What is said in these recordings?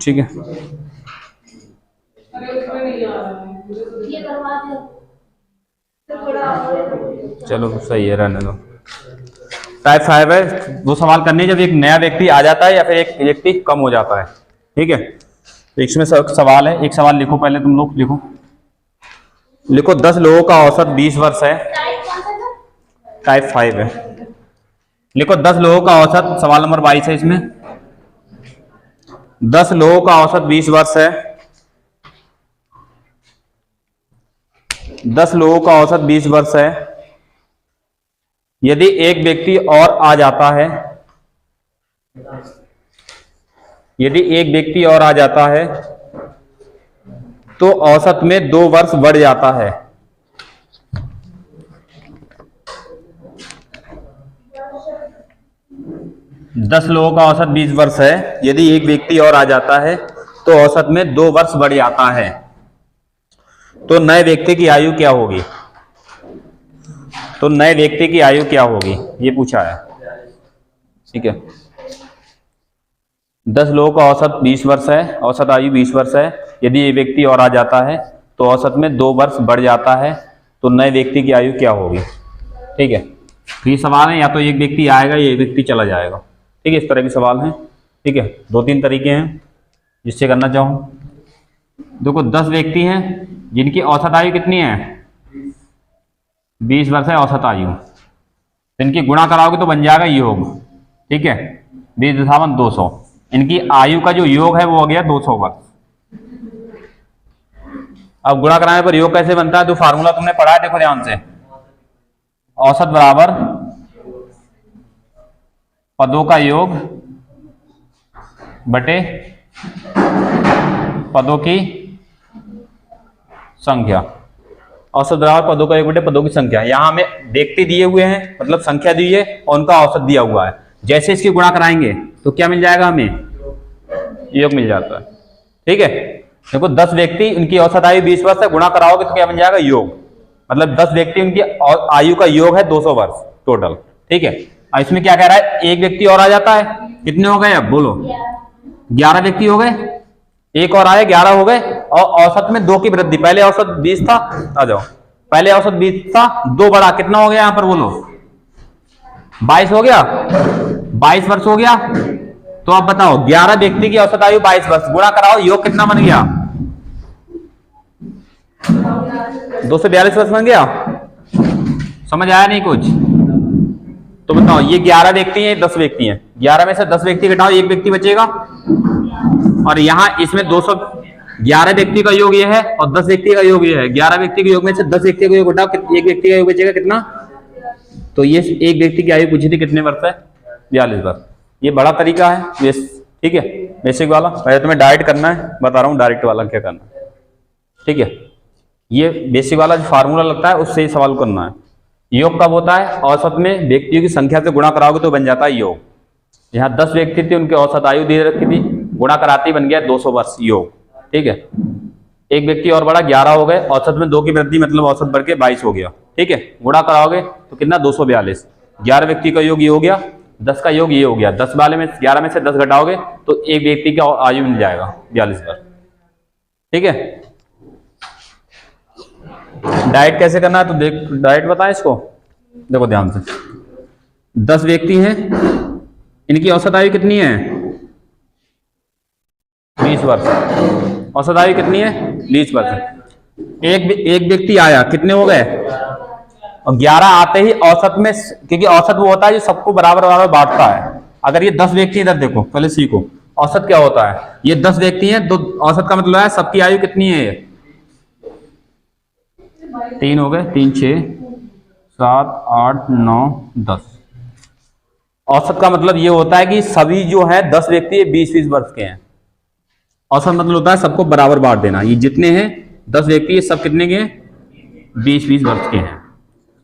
ठीक है, चलो सही है, रहने दो। टाइप 5 है, वो सवाल करने जब एक नया व्यक्ति आ जाता है या फिर एक व्यक्ति कम हो जाता है। ठीक है, तो इसमें सवाल है, एक सवाल लिखो, पहले तुम लोग लिखो 10 लोगों का औसत 20 वर्ष है। टाइप 5 है। लिखो 10 लोगों का औसत, सवाल नंबर 22 है इसमें। 10 लोगों का औसत 20 वर्ष है। 10 लोगों का औसत 20 वर्ष है। यदि एक व्यक्ति और आ जाता है, यदि एक व्यक्ति और आ जाता है तो औसत में 2 वर्ष बढ़ जाता है। दस लोगों का औसत 20 वर्ष है, यदि एक व्यक्ति और आ जाता है तो औसत में 2 वर्ष बढ़ जाता है। तो नए व्यक्ति की आयु क्या होगी? तो नए व्यक्ति की आयु क्या होगी, ये पूछा है। ठीक है, 10 लोगों का औसत 20 वर्ष है, औसत आयु 20 वर्ष है। यदि ये व्यक्ति और आ जाता है तो औसत में 2 वर्ष बढ़ जाता है। तो नए व्यक्ति की आयु क्या होगी? ठीक है, तो ये सवाल है, या तो एक व्यक्ति आएगा या एक व्यक्ति चला जाएगा। ठीक है, इस तरह के सवाल हैं। ठीक है, 2-3 तरीके हैं जिससे करना चाहूँ। देखो 10 व्यक्ति हैं जिनकी औसत आयु कितनी है? 20 वर्ष है औसत आयु। इनकी गुणा कराओगे तो बन जाएगा योग। ठीक है, 20-200। इनकी आयु का जो योग है वो हो गया 200 वर्ष। अब गुणा कराने पर योग कैसे बनता है? तो फार्मूला तुमने पढ़ा है, देखो ध्यान से। औसत बराबर पदों का योग बटे पदों की संख्या। औसत बराबर पदों का योग बटे पदों की संख्या। यहां हमें व्यक्ति दिए हुए हैं, मतलब संख्या दी है, और उनका औसत दिया हुआ है। जैसे इसकी गुणा कराएंगे तो क्या मिल जाएगा? हमें योग मिल जाता है। ठीक है, देखो 10 व्यक्ति, उनकी औसत आयु 20 वर्ष है, गुणा कराओगे तो क्या बन जाएगा? योग। मतलब 10 व्यक्ति, उनकी आयु का योग है 200 वर्ष टोटल। ठीक है, अब इसमें क्या कह रहा है? एक व्यक्ति और आ जाता है। कितने हो गए? अब बोलो, 11 व्यक्ति हो गए। एक और आए, 11 हो गए, और औसत में 2 की वृद्धि। पहले औसत 20 था, आ जाओ, पहले औसत 20 था, 2 बढ़ा, कितना हो गया यहां पर? बोलो, 22 हो गया, 22 वर्ष हो गया। तो आप बताओ, 11 व्यक्ति की औसत आयु 22 वर्ष, गुणा कराओ, योग कितना बन गया? 242 वर्ष बन गया। समझ आया नहीं कुछ? तो बताओ, ये 11 व्यक्ति हैं, 10 व्यक्ति हैं। 11 में से 10 व्यक्ति घटाओ, एक व्यक्ति बचेगा। और यहां इसमें 211 व्यक्ति का योग ये है और 10 व्यक्ति का योग ये है। 11 व्यक्ति के योग में से 10 व्यक्ति का योग घटाओ, एक व्यक्ति का योग बचेगा कितना? तो ये एक व्यक्ति की आयु पूछी थी, कितने वर्ष है? 42 वर्ष। ये बड़ा तरीका है। ठीक है, बेसिक वाला। पहले तुम्हें डायरेक्ट करना है, बता रहा हूं डायरेक्ट वाला क्या करना है। ठीक है, ये बेसिक वाला जो फार्मूला लगता है उससे ही सवाल करना है। योग कब होता है? औसत में व्यक्तियों की संख्या से गुणा कराओगे तो बन जाता है योग। यहाँ 10 व्यक्ति थे, उनकी औसत आयु दे रखी थी, गुणा कराते ही बन गया 200 वर्ष, योग। ठीक है, एक व्यक्ति और बढ़ा, 11 हो गए, औसत में 2 की वृद्धि, मतलब औसत बढ़ के 22 हो गया। ठीक है, गुणा कराओगे तो कितना? 242। 11 व्यक्ति का योग ये हो गया, 10 का योग ये हो गया। 10 वाले में 11 में से 10 घटाओगे तो एक व्यक्ति का आयु मिल जाएगा 42 वर्ष। ठीक है, डाइट कैसे करना है तो देख, डाइट बताएं इसको। देखो ध्यान से, 10 व्यक्ति हैं, इनकी औसत आयु कितनी है? 20 वर्ष। औसत आयु कितनी है? 20 वर्ष। एक व्यक्ति आया, कितने हो गए? और 11 आते ही औसत में, क्योंकि औसत वो होता है जो सबको बराबर बराबर बांटता है। अगर ये 10 व्यक्ति, इधर देखो पहले सीखो औसत क्या होता है। ये 10 व्यक्ति हैं, तो औसत का मतलब है सबकी आयु कितनी है? ये 3 हो गए, 3 6 7 8 9 10। औसत का मतलब ये होता है कि सभी जो है 10 व्यक्ति 20-20 वर्ष के हैं। औसत मतलब होता है सबको बराबर बांट देना। ये जितने हैं 10 व्यक्ति, ये सब कितने के हैं? 20-20 वर्ष के हैं।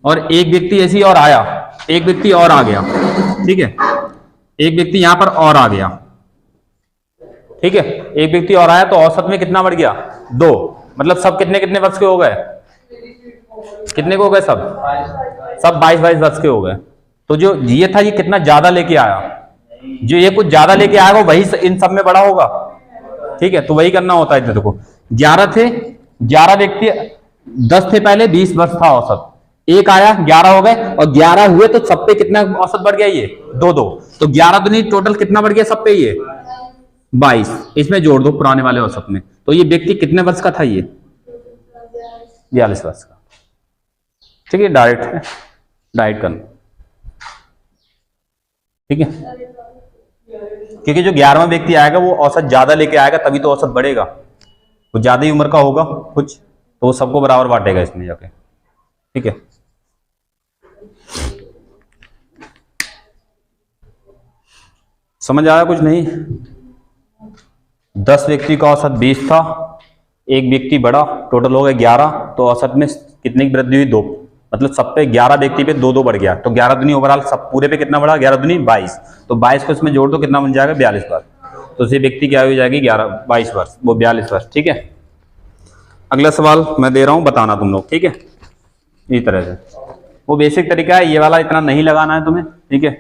और एक व्यक्ति ऐसी और आया, एक व्यक्ति और आ गया। ठीक है, एक व्यक्ति यहां पर और आ गया। ठीक है, एक व्यक्ति और आया तो औसत में कितना बढ़ गया? 2। मतलब सब कितने कितने वर्ष के हो गए? कितने को हो गए? सब 22-22 वर्ष के हो गए। तो जो ये था, ये कितना ज्यादा लेके आया, जो ये कुछ ज्यादा लेके आएगा वही इन सब में बड़ा होगा। ठीक है, तो वही करना होता है। देखो 11 थे, 11 व्यक्ति, 10 थे पहले, 20 वर्ष था औसत, एक आया 11 हो गए, और 11 हुए तो सब पे कितना औसत बढ़ गया, ये 2 2, तो 11 दूनी टोटल कितना बढ़ गया सब पे, ये 22। इसमें जोड़ दो पुराने वाले औसत में, तो ये व्यक्ति कितने वर्ष का था, ये 42 वर्ष का। ठीक है, डायरेक्ट करना। ठीक है, क्योंकि जो 11वां व्यक्ति आएगा वो औसत ज्यादा लेके आएगा, तभी तो औसत बढ़ेगा। वो ज्यादा ही उम्र का होगा कुछ, तो वो सबको बराबर बांटेगा इसमें जाके। ठीक है, समझ आया कुछ नहीं? 10 व्यक्ति का औसत 20 था, एक व्यक्ति बढ़ा, टोटल हो गया 11, तो औसत में कितने की वृद्धि हुई, 2। मतलब सब पे 11 व्यक्ति पे 2 2 बढ़ गया, तो 11 दूनी ओवरऑल सब पूरे पे कितना बढ़ा, 11 दूनी 22, तो 22 को इसमें जोड़ दो, कितना बन जाएगा, 42 वर्ष। तो उसी व्यक्ति की आयु हो जाएगी 22 वर्ष, वो 42 वर्ष। ठीक है, अगला सवाल मैं दे रहा हूं, बताना तुम लोग। ठीक है, इस तरह से वो बेसिक तरीका है, ये वाला इतना नहीं लगाना है तुम्हें। ठीक है,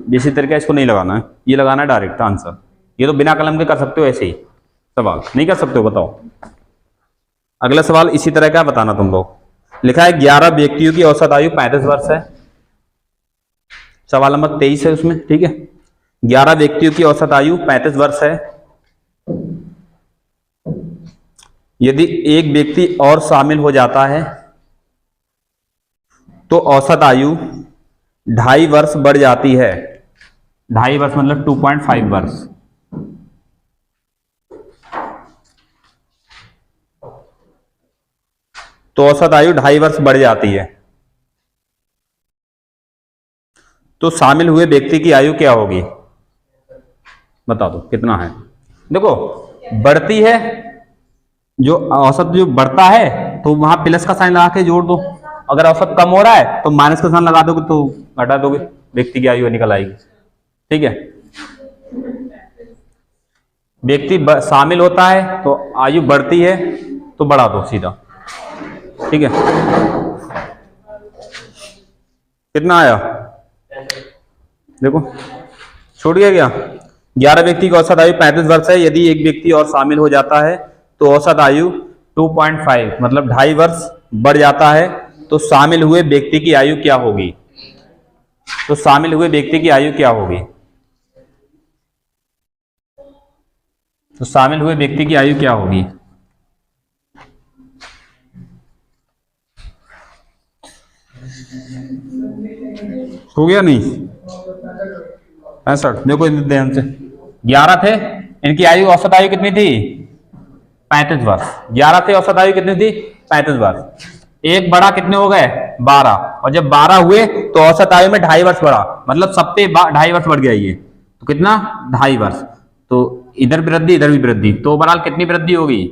बेसिक तरीका इसको नहीं लगाना है, ये लगाना है डायरेक्ट आंसर। ये तो बिना कलम के कर सकते हो, ऐसे ही सवाल नहीं कर सकते हो, बताओ। अगला सवाल इसी तरह का बताना तुम लोग। लिखा है 11 व्यक्तियों की औसत आयु 35 वर्ष है, सवाल नंबर 23 है उसमें। ठीक है, 11 व्यक्तियों की औसत आयु 35 वर्ष है। यदि एक व्यक्ति और शामिल हो जाता है तो औसत आयु 2.5 वर्ष बढ़ जाती है। 2.5 वर्ष मतलब 2.5 वर्ष। तो औसत आयु 2.5 वर्ष बढ़ जाती है, तो शामिल हुए व्यक्ति की आयु क्या होगी, बता दो कितना है। देखो बढ़ती है, जो औसत जो बढ़ता है तो वहां प्लस का साइन लगा के जोड़ दो, अगर औसत कम हो रहा है तो माइनस का साइन लगा दोगे, तो घटा दोगे, व्यक्ति की आयु निकल आएगी। ठीक है, व्यक्ति शामिल होता है तो आयु बढ़ती है, तो बढ़ा दो सीधा। ठीक है, कितना आया, देखो छूट गया क्या। 11 व्यक्ति की औसत आयु 35 वर्ष है, यदि एक व्यक्ति और शामिल हो जाता है तो औसत आयु 2.5 मतलब 2.5 वर्ष बढ़ जाता है, तो शामिल हुए व्यक्ति की आयु क्या होगी, तो शामिल हुए व्यक्ति की आयु क्या होगी, तो शामिल हुए व्यक्ति की आयु क्या होगी। हो गया नहीं, 65। देखो ध्यान से, 11 थे, इनकी आयु औसत आयु कितनी थी, 35 वर्ष। 11 थे, औसत आयु कितनी थी, 35 वर्ष। एक बड़ा कितने हो गए, 12, और जब 12 हुए तो औसत आयु में 2.5 वर्ष बढ़ा, मतलब सब पे 2.5 वर्ष बढ़ गया ये, तो कितना 2.5 वर्ष। तो इधर भी वृद्धि, इधर भी वृद्धि, तो ओवरऑल कितनी वृद्धि होगी,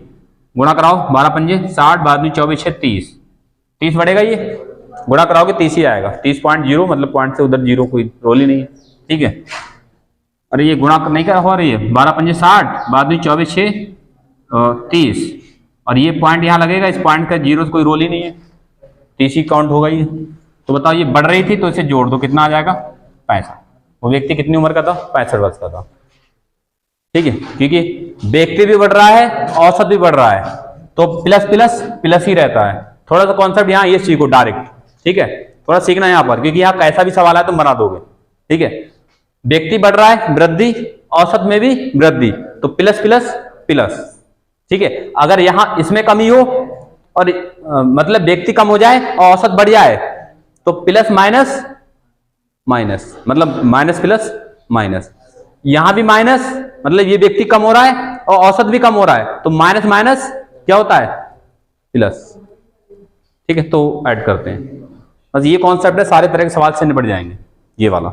गुणा कराओ, 12 पंजे 60, 12 24 6 30, 30 बढ़ेगा, ये गुणा कराओगे 30 ही आएगा, 30.0, मतलब पॉइंट से उधर जीरो कोई रोल ही नहीं है। ठीक है, अरे ये गुणा नहीं करा हो रही है, 12 पंजे 60, 12 24 6 30, और ये पॉइंट यहाँ लगेगा, इस पॉइंट का जीरो कोई रोल ही नहीं है, 30 ही काउंट होगा ये। तो बताओ ये बढ़ रही थी, तो इसे जोड़ दो, कितना आ जाएगा, 65। वो व्यक्ति कितनी उम्र का था, 65 वर्ष का था। ठीक है, क्योंकि व्यक्ति भी बढ़ रहा है, औसत भी बढ़ रहा है, तो प्लस प्लस प्लस ही रहता है। थोड़ा सा कॉन्सेप्ट यहाँ ये सीखो डायरेक्ट। ठीक है, थोड़ा सीखना यहाँ पर, क्योंकि यहाँ कैसा भी सवाल है तुम बना दोगे। ठीक है, व्यक्ति बढ़ रहा है, वृद्धि, औसत में भी वृद्धि, तो प्लस प्लस प्लस। ठीक है, अगर यहां इसमें कमी हो और मतलब व्यक्ति कम हो जाए और औसत बढ़ जाए, तो प्लस माइनस माइनस, मतलब माइनस प्लस माइनस। यहां भी माइनस, मतलब ये व्यक्ति कम हो रहा है और औसत भी कम हो रहा है, तो माइनस माइनस क्या होता है, प्लस। ठीक है, तो ऐड करते हैं, बस ये कॉन्सेप्ट है, सारे तरह के सवाल से निपट जाएंगे ये वाला।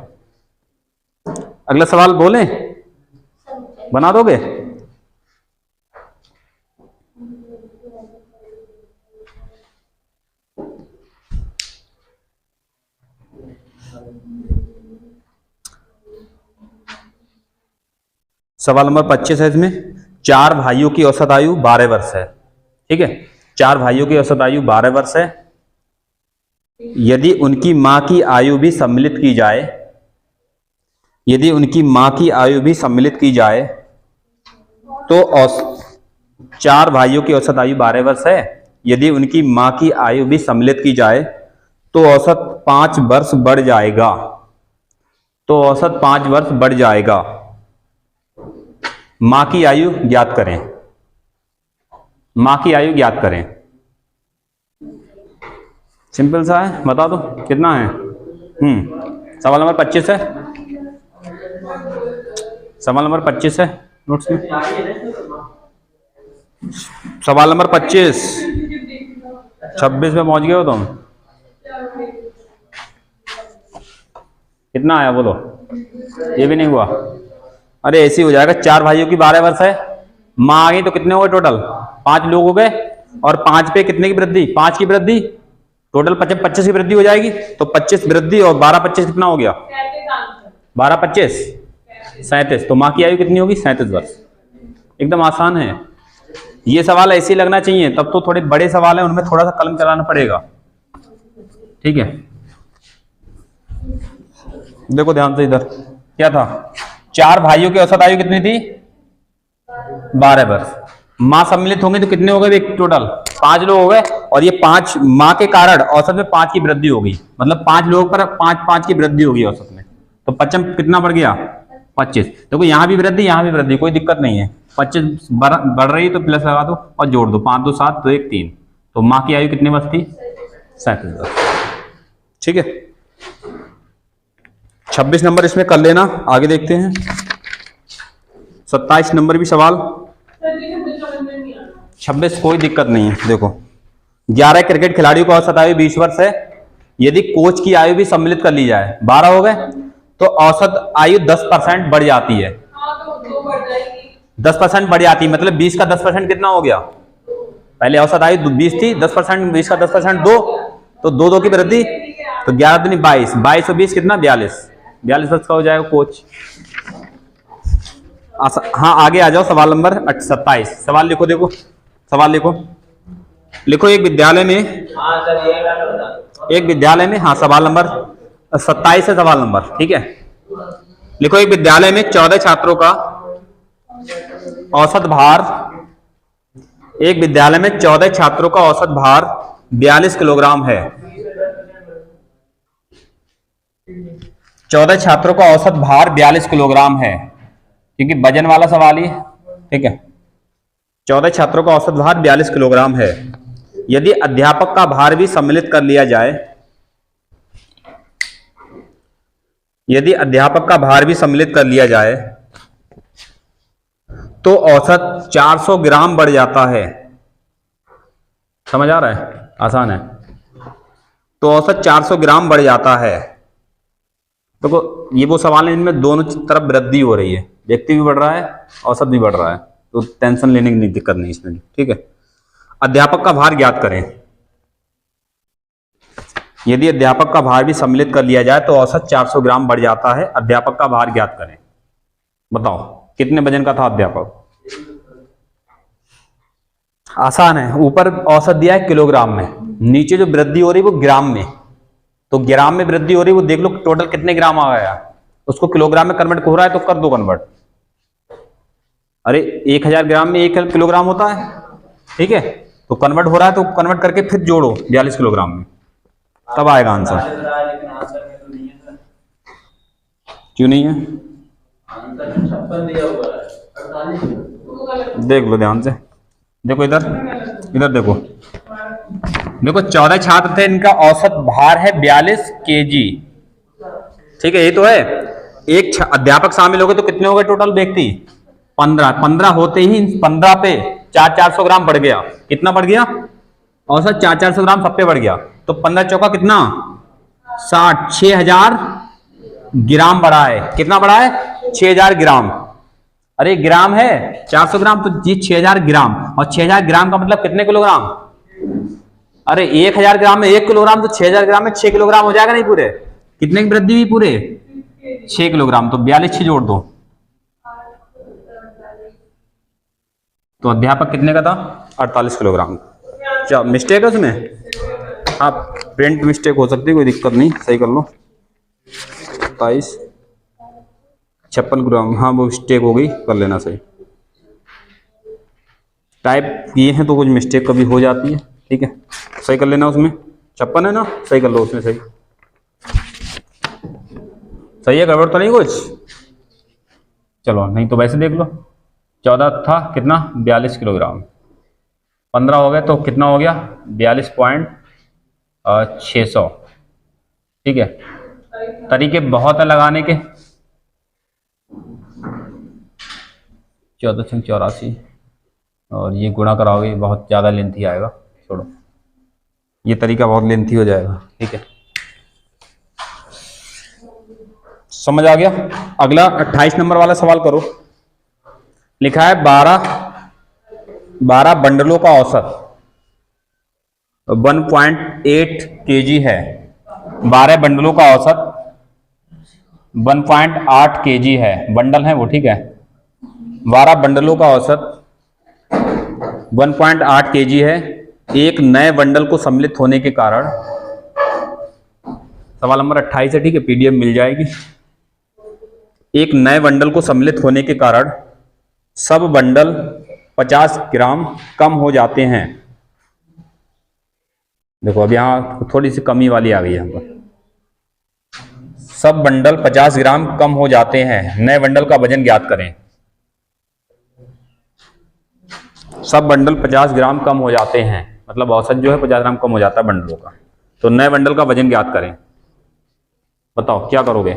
अगला सवाल बोलें, बना दोगे। सवाल नंबर 25 है, इसमें 4 भाइयों की औसत आयु 12 वर्ष है। ठीक है, 4 भाइयों की औसत आयु 12 वर्ष है। यदि उनकी मां की आयु भी सम्मिलित की जाए यदि उनकी मां की आयु भी सम्मिलित की जाए तो 4 भाइयों की औसत आयु 12 वर्ष है। यदि उनकी मां की आयु भी सम्मिलित की जाए तो औसत 5 वर्ष बढ़ जाएगा। तो औसत 5 वर्ष बढ़ जाएगा। मां की आयु ज्ञात करें। मां की आयु ज्ञात करें। सिंपल सा है, बता दो कितना है। सवाल नंबर 25 है। सवाल नंबर 25 है नोट्स में। सवाल नंबर 25। 26 में पहुंच गए हो तुम। कितना आया बोलो। ये भी नहीं हुआ। अरे ऐसे ही हो जाएगा। 4 भाइयों की 12 वर्ष है। मां आ गई तो कितने हो गए टोटल? 5 लोग हो गए। और 5 पे कितने की वृद्धि? 5 की वृद्धि, टोटल 25 की वृद्धि हो जाएगी। तो 25 वृद्धि और 12 25 कितना हो गया? 12 25 37। तो मां की आयु कितनी होगी? 37 वर्ष। एकदम आसान है ये सवाल। ऐसे ही लगना चाहिए। तब तो थोड़े बड़े सवाल है, उनमें थोड़ा सा कलम चलाना पड़ेगा। ठीक है, देखो ध्यान से। इधर क्या था? 4 भाइयों की औसत आयु कितनी थी? 12 वर्ष। मां सम्मिलित होंगे तो कितने हो गए टोटल? 5 लोग हो गए। और ये 5 मां के कारण औसत में 5 की वृद्धि होगी। मतलब 5 लोगों पर 5 की वृद्धि होगी औसत में। तो 25 कितना बढ़ गया? 25। देखो यहाँ भी वृद्धि, यहाँ भी वृद्धि, कोई दिक्कत नहीं है। 25 बढ़ रही है तो प्लस लगा दो और जोड़ दो। 5 2 7 2 1 3। तो मां की आयु कितने वर्ष थी? 37 वर्ष। ठीक है, 26 नंबर इसमें कर लेना। आगे देखते हैं 27 नंबर भी सवाल। 26 कोई दिक्कत नहीं है। देखो 11 क्रिकेट खिलाड़ियों का औसत आयु 20 वर्ष है। यदि कोच की आयु भी सम्मिलित कर ली जाए, 12 हो गए, तो औसत आयु 10% बढ़ जाती है। 10% बढ़ जाती है। मतलब 20 का 10% कितना हो गया? पहले औसत आयु 20 थी, 10%, 20 का 10% 2, तो 2 की वृद्धि। तो 11 दूनी 22, 22 और 20 कितना? 42 वर्ष का हो जाएगा कोच। हाँ आगे आ जाओ। सवाल नंबर 27। सवाल लिखो। देखो सवाल लिखो। एक विद्यालय में, हाँ सवाल नंबर 27 है सवाल नंबर। ठीक है, लिखो। एक विद्यालय में 14 छात्रों का औसत भार, एक विद्यालय में 14 छात्रों का औसत भार 42 किलोग्राम है। 14 छात्रों का औसत भार 42 किलोग्राम है, क्योंकि वजन वाला सवाल ही है। ठीक है, 14 छात्रों का औसत भार 42 किलोग्राम है। यदि अध्यापक का भार भी सम्मिलित कर लिया जाए, यदि अध्यापक का भार भी सम्मिलित कर लिया जाए तो औसत 400 ग्राम बढ़ जाता है। समझ आ रहा है? आसान है। तो औसत 400 ग्राम बढ़ जाता है। देखो ये वो सवाल है इनमें दोनों तरफ वृद्धि हो रही है। व्यक्ति भी बढ़ रहा है, औसत भी बढ़ रहा है। तो टेंशन लेने की दिक्कत नहीं इसमें। ठीक है, अध्यापक का भार ज्ञात करें। यदि अध्यापक का भार भी सम्मिलित कर लिया जाए तो औसत 400 ग्राम बढ़ जाता है। अध्यापक का भार ज्ञात करें। बताओ कितने वजन का था अध्यापक? आसान है। ऊपर औसत दिया है किलोग्राम में, नीचे जो वृद्धि हो रही है वो ग्राम में। तो ग्राम में वृद्धि हो रही है, वो देख लो टोटल कितने ग्राम आ गया। उसको किलोग्राम में कन्वर्ट हो रहा है तो कर दो कन्वर्ट। अरे 1000 ग्राम में 1 किलोग्राम होता है। ठीक है, तो कन्वर्ट हो रहा है तो कन्वर्ट करके फिर जोड़ो 42 किलोग्राम में, तब आएगा आंसर। क्यों नहीं है? देख लो ध्यान से। देखो इधर देखो 14 छात्र थे, इनका औसत भार है 42 केजी। ठीक है, ये तो है। एक अध्यापक शामिल हो गए तो कितने हो गए टोटल व्यक्ति? 15 होते ही 15 पे 400 ग्राम बढ़ गया। कितना बढ़ गया? औसत 400 ग्राम सब पे बढ़ गया। तो 15 चौका कितना? 60, 6000 ग्राम बढ़ा है। कितना बढ़ा है? 6000 ग्राम। अरे ग्राम है 400 ग्राम, तो जी 6000 ग्राम। और 6000 ग्राम का मतलब कितने किलोग्राम? अरे 1000 ग्राम में 1 किलोग्राम, तो 6000 ग्राम में 6 किलोग्राम हो जाएगा नहीं पूरे? कितने की वृद्धि हुई? पूरे 6 किलोग्राम। तो 42 जोड़ दो। तो अध्यापक कितने का था? 48 किलोग्राम। क्या मिस्टेक है उसमें? हाँ प्रिंट मिस्टेक हो सकती है, कोई दिक्कत नहीं, सही कर लो। 27 56 ग्राम, हाँ वो मिस्टेक हो गई, कर लेना सही। टाइप किए हैं तो कुछ मिस्टेक कभी हो जाती है, ठीक है, सही कर लेना। उसमें 56 है ना, सही कर लो उसमें, सही सही है, गड़बड़ तो नहीं कुछ? चलो नहीं तो वैसे देख लो। 14 था कितना, 42 किलोग्राम, 15 हो गए तो कितना हो गया, 42.600। ठीक है, तरीके बहुत है लगाने के। 1484 और ये गुणा कराओगे बहुत ज़्यादा लेंथी आएगा, छोड़ो, ये तरीका बहुत लेंथी हो जाएगा। ठीक है, समझ आ गया? अगला 28 नंबर वाला सवाल करो। लिखा है 12 बंडलों का औसत 1.8 kg है। 12 बंडलों का औसत 1.8 kg है, बंडल है वो, ठीक है। 12 बंडलों का औसत 1.8 kg है। एक नए बंडल को सम्मिलित होने के कारण, सवाल नंबर 28 है, ठीक है, पीडीएफ मिल जाएगी। एक नए बंडल को सम्मिलित होने के कारण सब बंडल 50 ग्राम कम हो जाते हैं। देखो अब यहां थोड़ी सी कमी वाली आ गई है, यहाँ पर सब बंडल 50 ग्राम कम हो जाते हैं। नए बंडल का वजन ज्ञात करें। सब बंडल 50 ग्राम कम हो जाते हैं, मतलब औसत जो है 50 ग्राम कम हो जाता है बंडलों का। तो नए बंडल का वजन ज्ञात करें। बताओ क्या करोगे?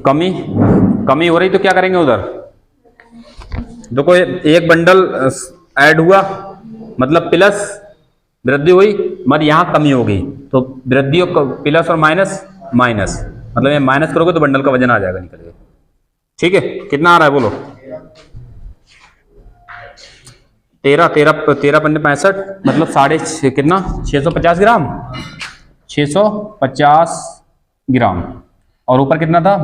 कमी हो रही तो क्या करेंगे उधर? देखो एक बंडल ऐड हुआ मतलब प्लस वृद्धि हुई, मगर यहां कमी हो गई तो वृद्धि और प्लस और माइनस माइनस, मतलब ये माइनस करोगे तो बंडल का वजन आ जाएगा निकल के। ठीक है, कितना आ रहा है बोलो? 13 पन्ने 65, मतलब 6.5 कितना, 650 ग्राम, 650 ग्राम। और ऊपर कितना था,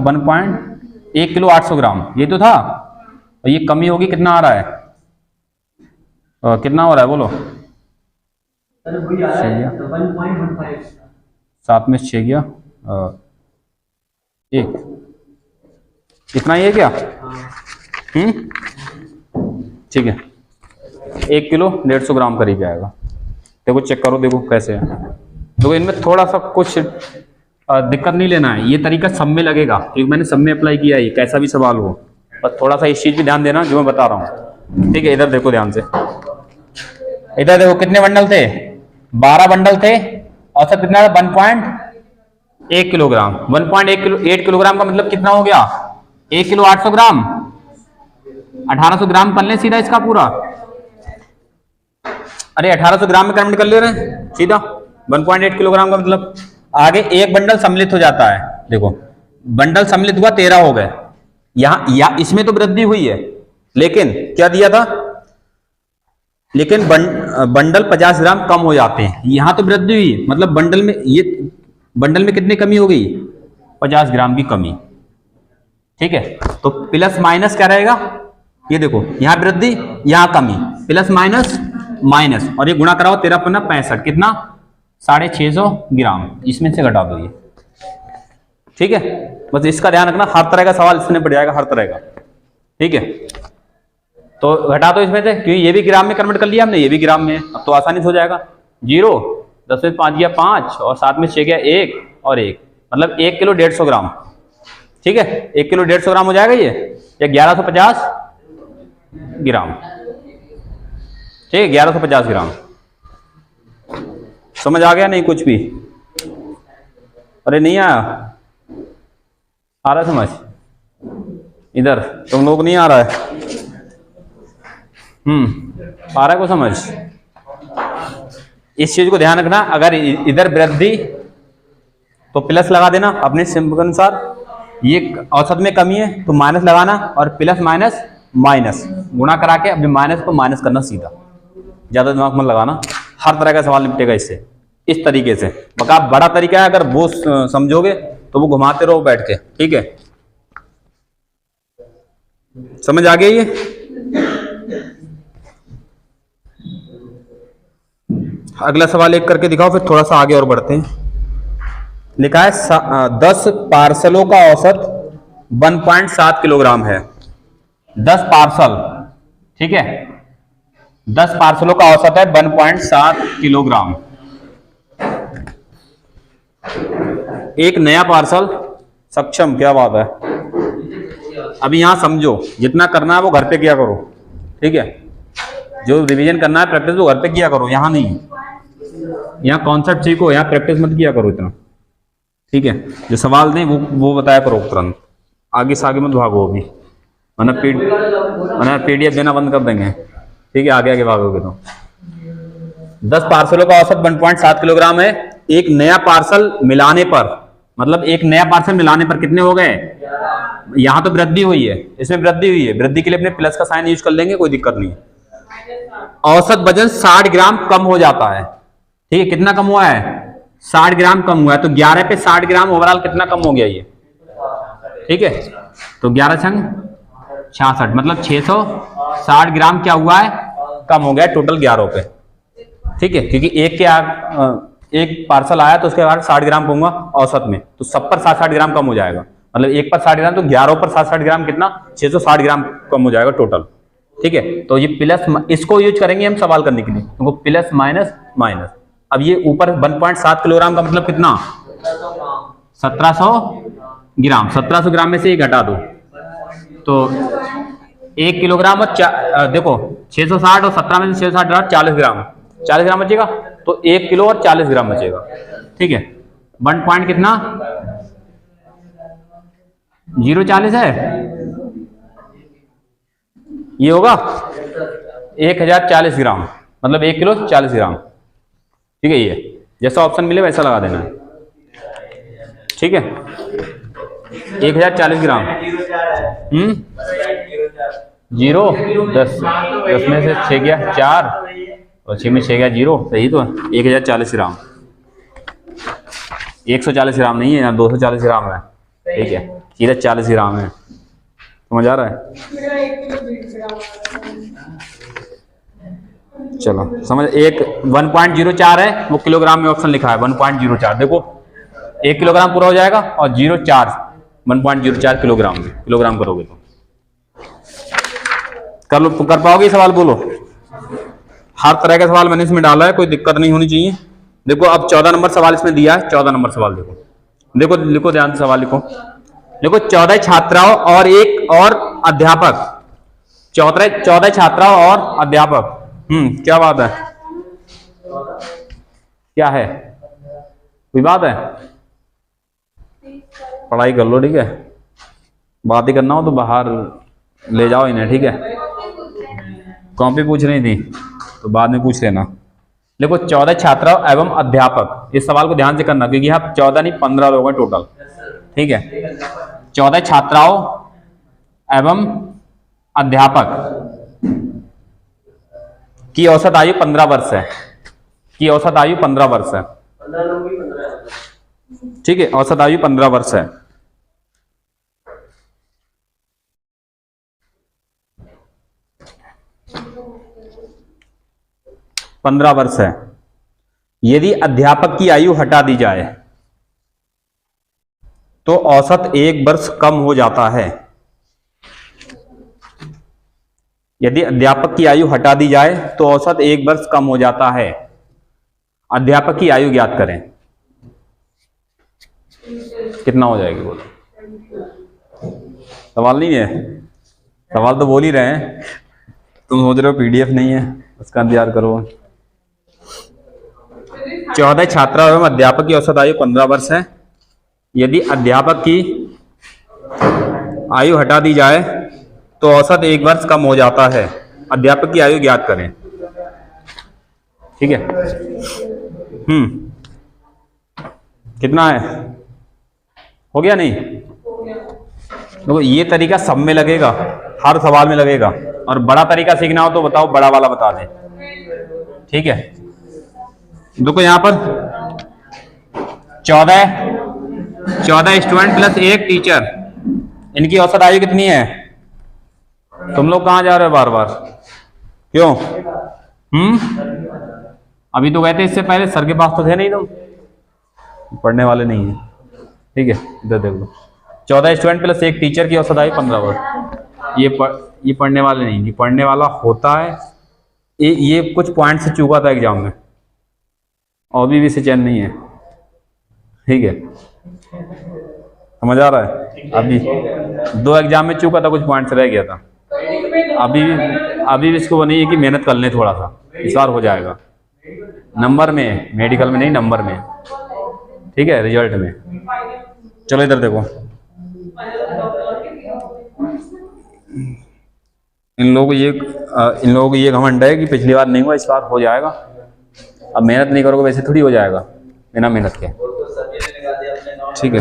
1 किलो 800 ग्राम, ये तो था। और ये कमी होगी, कितना आ रहा है, कितना हो रहा है बोलो? 7 में 6 गया 1, इतना ही है क्या? ठीक है, 1 किलो 150 ग्राम करीब आएगा। देखो चेक करो, देखो कैसे है। देखो इनमें थोड़ा सा कुछ दिक्कत नहीं लेना है, ये तरीका सब में लगेगा क्योंकि मैंने सब में अप्लाई किया है, कैसा भी सवाल हो। बस थोड़ा सा इस चीज पे ध्यान देना जो मैं बता रहा हूँ। ठीक है, इधर देखो ध्यान से, इधर देखो कितने बंडल थे, 12 बंडल थे। औसत कितना था, 1.1 किलोग्राम। 1.8 किलोग्राम का मतलब कितना हो गया, 1 किलो 800 ग्राम, 1800 ग्राम कर ले सीधा इसका पूरा। अरे 1800 ग्राम में कन्वर्ट कर ले रहे हैं सीधा। 1.8 किलोग्राम का मतलब आगे एक बंडल सम्मिलित हो जाता है। देखो बंडल सम्मिलित हुआ 13 हो गए, यहाँ इसमें तो वृद्धि हुई है, लेकिन क्या दिया था, लेकिन बंडल 50 ग्राम कम हो जाते हैं। यहां तो वृद्धि हुई, मतलब बंडल में, ये बंडल में कितनी कमी हो गई, 50 ग्राम की कमी। ठीक है, तो प्लस माइनस क्या रहेगा, ये देखो यहां वृद्धि यहां कमी, प्लस माइनस माइनस, और ये गुणा कराओ 13 पन्ना 65, कितना, 650 ग्राम, इसमें से घटा दो ये। ठीक है, बस इसका ध्यान रखना, हर तरह का सवाल इसमें पड़ जाएगा, हर तरह का। ठीक है, तो घटा दो इसमें से, क्योंकि ये भी ग्राम में कन्वर्ट कर लिया हमने, ये भी ग्राम में, अब तो आसानी से हो जाएगा। 0, 10 में 5 गया 5, और 7 में 6 गया 1 और 1, मतलब 1 किलो 150 ग्राम। ठीक है, 1 किलो 150 ग्राम हो जाएगा ये, या 1150 ग्राम। ठीक है, 1150 ग्राम। समझ आ गया नहीं कुछ भी? अरे नहीं आया, आ रहा समझ? इधर तुम लोग नहीं आ रहा है? आ रहा है को समझ? इस चीज को ध्यान रखना, अगर इधर वृद्धि तो प्लस लगा देना अपने सिंबल के अनुसार, ये औसत में कमी है तो माइनस लगाना, और प्लस माइनस माइनस गुणा करा के अपने माइनस को माइनस करना सीधा। ज्यादा दिमाग मत लगाना, हर तरह का सवाल निपटेगा इससे, इस तरीके से। बका बड़ा तरीका है, अगर वो समझोगे तो वो घुमाते रहो बैठ के। ठीक है, समझ आ गया ये? अगला सवाल एक करके दिखाओ, फिर थोड़ा सा आगे और बढ़ते हैं। लिखा है 10 पार्सलों का औसत 1.7 किलोग्राम है। 10 पार्सल, ठीक है, 10 पार्सलों का औसत है 1.7 किलोग्राम। एक नया पार्सल सक्षम, क्या बात है। अभी यहां समझो, जितना करना है वो घर पे किया करो, ठीक है। जो रिवीजन करना है प्रैक्टिस वो घर पे किया करो, यहां नहीं। यहाँ कॉन्सेप्ट सीखो, यहाँ प्रैक्टिस मत किया करो इतना, ठीक है। जो सवाल दें वो बताया करो तुरंत, आगे से आगे मत भागो अभी, वरना पीडीएफ देना बंद कर देंगे, ठीक है। आगे आगे भागोगे तो 10 पार्सलों का औसत 1.7 किलोग्राम है। एक नया पार्सल मिलाने पर, मतलब एक नया पार्सल मिलाने पर कितने हो गए? यहां तो वृद्धि हुई है, इसमें वृद्धि हुई है, वृद्धि के लिए अपने प्लस का साइन यूज कर लेंगे, कोई दिक्कत नहीं है। औसत वजन 60 ग्राम कम हो जाता है, ठीक है। कितना कम हुआ है? 60 ग्राम कम हुआ है। तो 11 पे 60 ग्राम ओवरऑल कितना कम हो गया ये, ठीक है। तो 11 छंग 66, मतलब 660 ग्राम क्या हुआ है? कम हो गया टोटल 11 पे, ठीक है। क्योंकि एक पार्सल आया तो उसके बाद 60 ग्राम कहूंगा औसत में, तो सब पर 60 ग्राम कम हो जाएगा, मतलब एक पर 60 ग्राम, तो 11 पर 60 ग्राम कितना? 660 ग्राम कम हो जाएगा टोटल, ठीक है। तो ये प्लस, इसको यूज करेंगे हम सवाल करने के लिए, तो प्लस माइनस माइनस। अब ये ऊपर 1.7 किलोग्राम का मतलब कितना? 1700 ग्राम। 1700 ग्राम में से ये घटा दो, तो 1 किलोग्राम और देखो 660 और 17 में से 660 40 ग्राम, 40 ग्राम बचेगा, तो 1 किलो और 40 ग्राम बचेगा, ठीक है। 1 पॉइंट कितना? 040 है, ये होगा 1040 ग्राम, मतलब 1 किलो 40 ग्राम, ठीक है। ये जैसा ऑप्शन मिले वैसा लगा देना है, ठीक है। 1040 ग्राम, 0 10 में से 6 गया 4 और 6 में 6 गया 0, सही तो 1040 ग्राम। 140 ग्राम नहीं है, यहाँ 240 ग्राम है, ठीक है, सीधा 40 ग्राम है, समझ आ रहा है? चलो समझ। 1.04 है, वो किलोग्राम में ऑप्शन लिखा है 1.04, देखो 1 किलोग्राम पूरा हो जाएगा और 1.04 किलोग्राम में, किलोग्राम करोगे तो कर पाओगे सवाल? बोलो। हर तरह का सवाल मैंने इसमें डाला है, कोई दिक्कत नहीं होनी चाहिए। देखो अब 14 नंबर सवाल इसमें दिया है, 14 नंबर सवाल देखो लिखो ध्यान से सवाल लिखो। देखो 14 छात्राओं और एक और अध्यापक, 14 छात्राओं और अध्यापक, क्या बात है? क्या है? कोई बात है? पढ़ाई कर लो, ठीक है। बात ही करना हो तो बाहर ले जाओ इन्हें, ठीक है। कॉपी पूछ रही थी तो बाद में पूछ लेना। देखो 14 छात्राओं एवं अध्यापक, इस सवाल को ध्यान से करना, क्योंकि यहाँ 14 नहीं 15 लोग हैं टोटल, ठीक है। 14 छात्राओं एवं अध्यापक की औसत आयु 15 वर्ष है, की औसत आयु 15 वर्ष है, ठीक है। औसत आयु 15 वर्ष है। है। यदि अध्यापक की आयु हटा दी जाए तो औसत 1 वर्ष कम हो जाता है। यदि अध्यापक की आयु हटा दी जाए तो औसत 1 वर्ष कम हो जाता है। अध्यापक की आयु ज्ञात करें, कितना हो जाएगी बोलो? सवाल नहीं है, सवाल तो बोल ही रहे हैं, तुम सोच रहे हो पीडीएफ नहीं है, उसका इंतजार करो। 14 छात्रा एवं अध्यापक की औसत आयु 15 वर्ष है। यदि अध्यापक की आयु हटा दी जाए तो औसत 1 वर्ष कम हो जाता है। अध्यापक की आयु ज्ञात करें, ठीक है। कितना है? हो गया? नहीं तो ये तरीका सब में लगेगा, हर सवाल में लगेगा। और बड़ा तरीका सीखना हो तो बताओ, बड़ा वाला बता दें, ठीक है। देखो यहां पर 14 स्टूडेंट प्लस 1 टीचर, इनकी औसत आयु कितनी है? तुम लोग कहां जा रहे हो बार बार? क्यों? अभी तो गए थे इससे पहले, सर के पास तो थे नहीं, तुम पढ़ने वाले नहीं है, ठीक है। इधर देख लो, 14 स्टूडेंट प्लस एक टीचर की औसत आई 15 वर्ड। ये पढ़ने वाले नहीं, ये पढ़ने वाला होता है। ये कुछ पॉइंट से चूका था एग्जाम में, और भी से चैन नहीं है। ठीक है, समझ आ रहा है? अभी 2 एग्जाम में चूका था, कुछ पॉइंट से रह गया था। अभी भी इसको वो नहीं है कि मेहनत कर लें थोड़ा सा, इस बार हो जाएगा। नंबर में, मेडिकल में नहीं, नंबर में। ठीक है, रिजल्ट में। चलो इधर देखो, इन लोगों को ये घमंड है कि पिछली बार नहीं हुआ, इस बार हो जाएगा। अब मेहनत नहीं करोगे वैसे थोड़ी हो जाएगा बिना मेहनत के। ठीक है,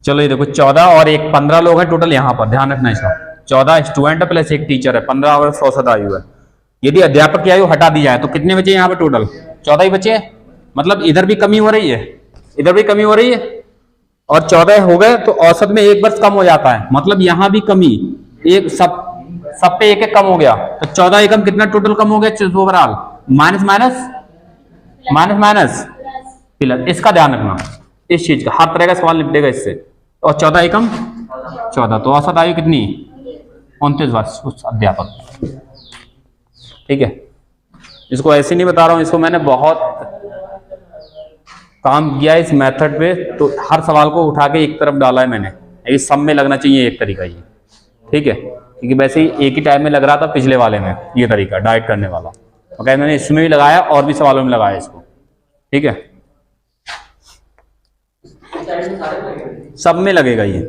चलो ये देखो 14 और 1 15 लोग हैं टोटल यहाँ पर, ध्यान रखना इसका। 14 स्टूडेंट प्लस एक टीचर है, 15 वर्ष औसत आयु है। यदि अध्यापक की आयु हटा दी जाए तो कितने बचे यहाँ पर टोटल? 14 ही बचे। मतलब इधर भी कमी हो रही है, इधर भी कमी हो रही है, और 14 हो गए तो औसत में 1 वर्ष कम हो जाता है। मतलब यहाँ भी कमी, एक सब पे 1 कम हो गया, तो 14 एकम कितना टोटल कम हो गया overall? Minus minus minus plus. इसका ध्यान रखना, इस चीज का हर तरह का सवाल निपटेगा इससे। और 14 एकम 14, तो औसत आयु कितनी? 29 वर्ष उस अध्यापक। ठीक है, इसको ऐसे नहीं बता रहा हूं, इसको मैंने बहुत काम किया इस मेथड पे, तो हर सवाल को उठा के एक तरफ डाला है मैंने। इस सब में लगना चाहिए एक तरीका ये। ठीक है, क्योंकि वैसे ही एक ही टाइम में लग रहा था पिछले वाले में ये तरीका डाइट करने वाला, ओके। मैंने इसमें भी लगाया और भी सवालों में लगाया इसको। ठीक है, सब में लगेगा ये।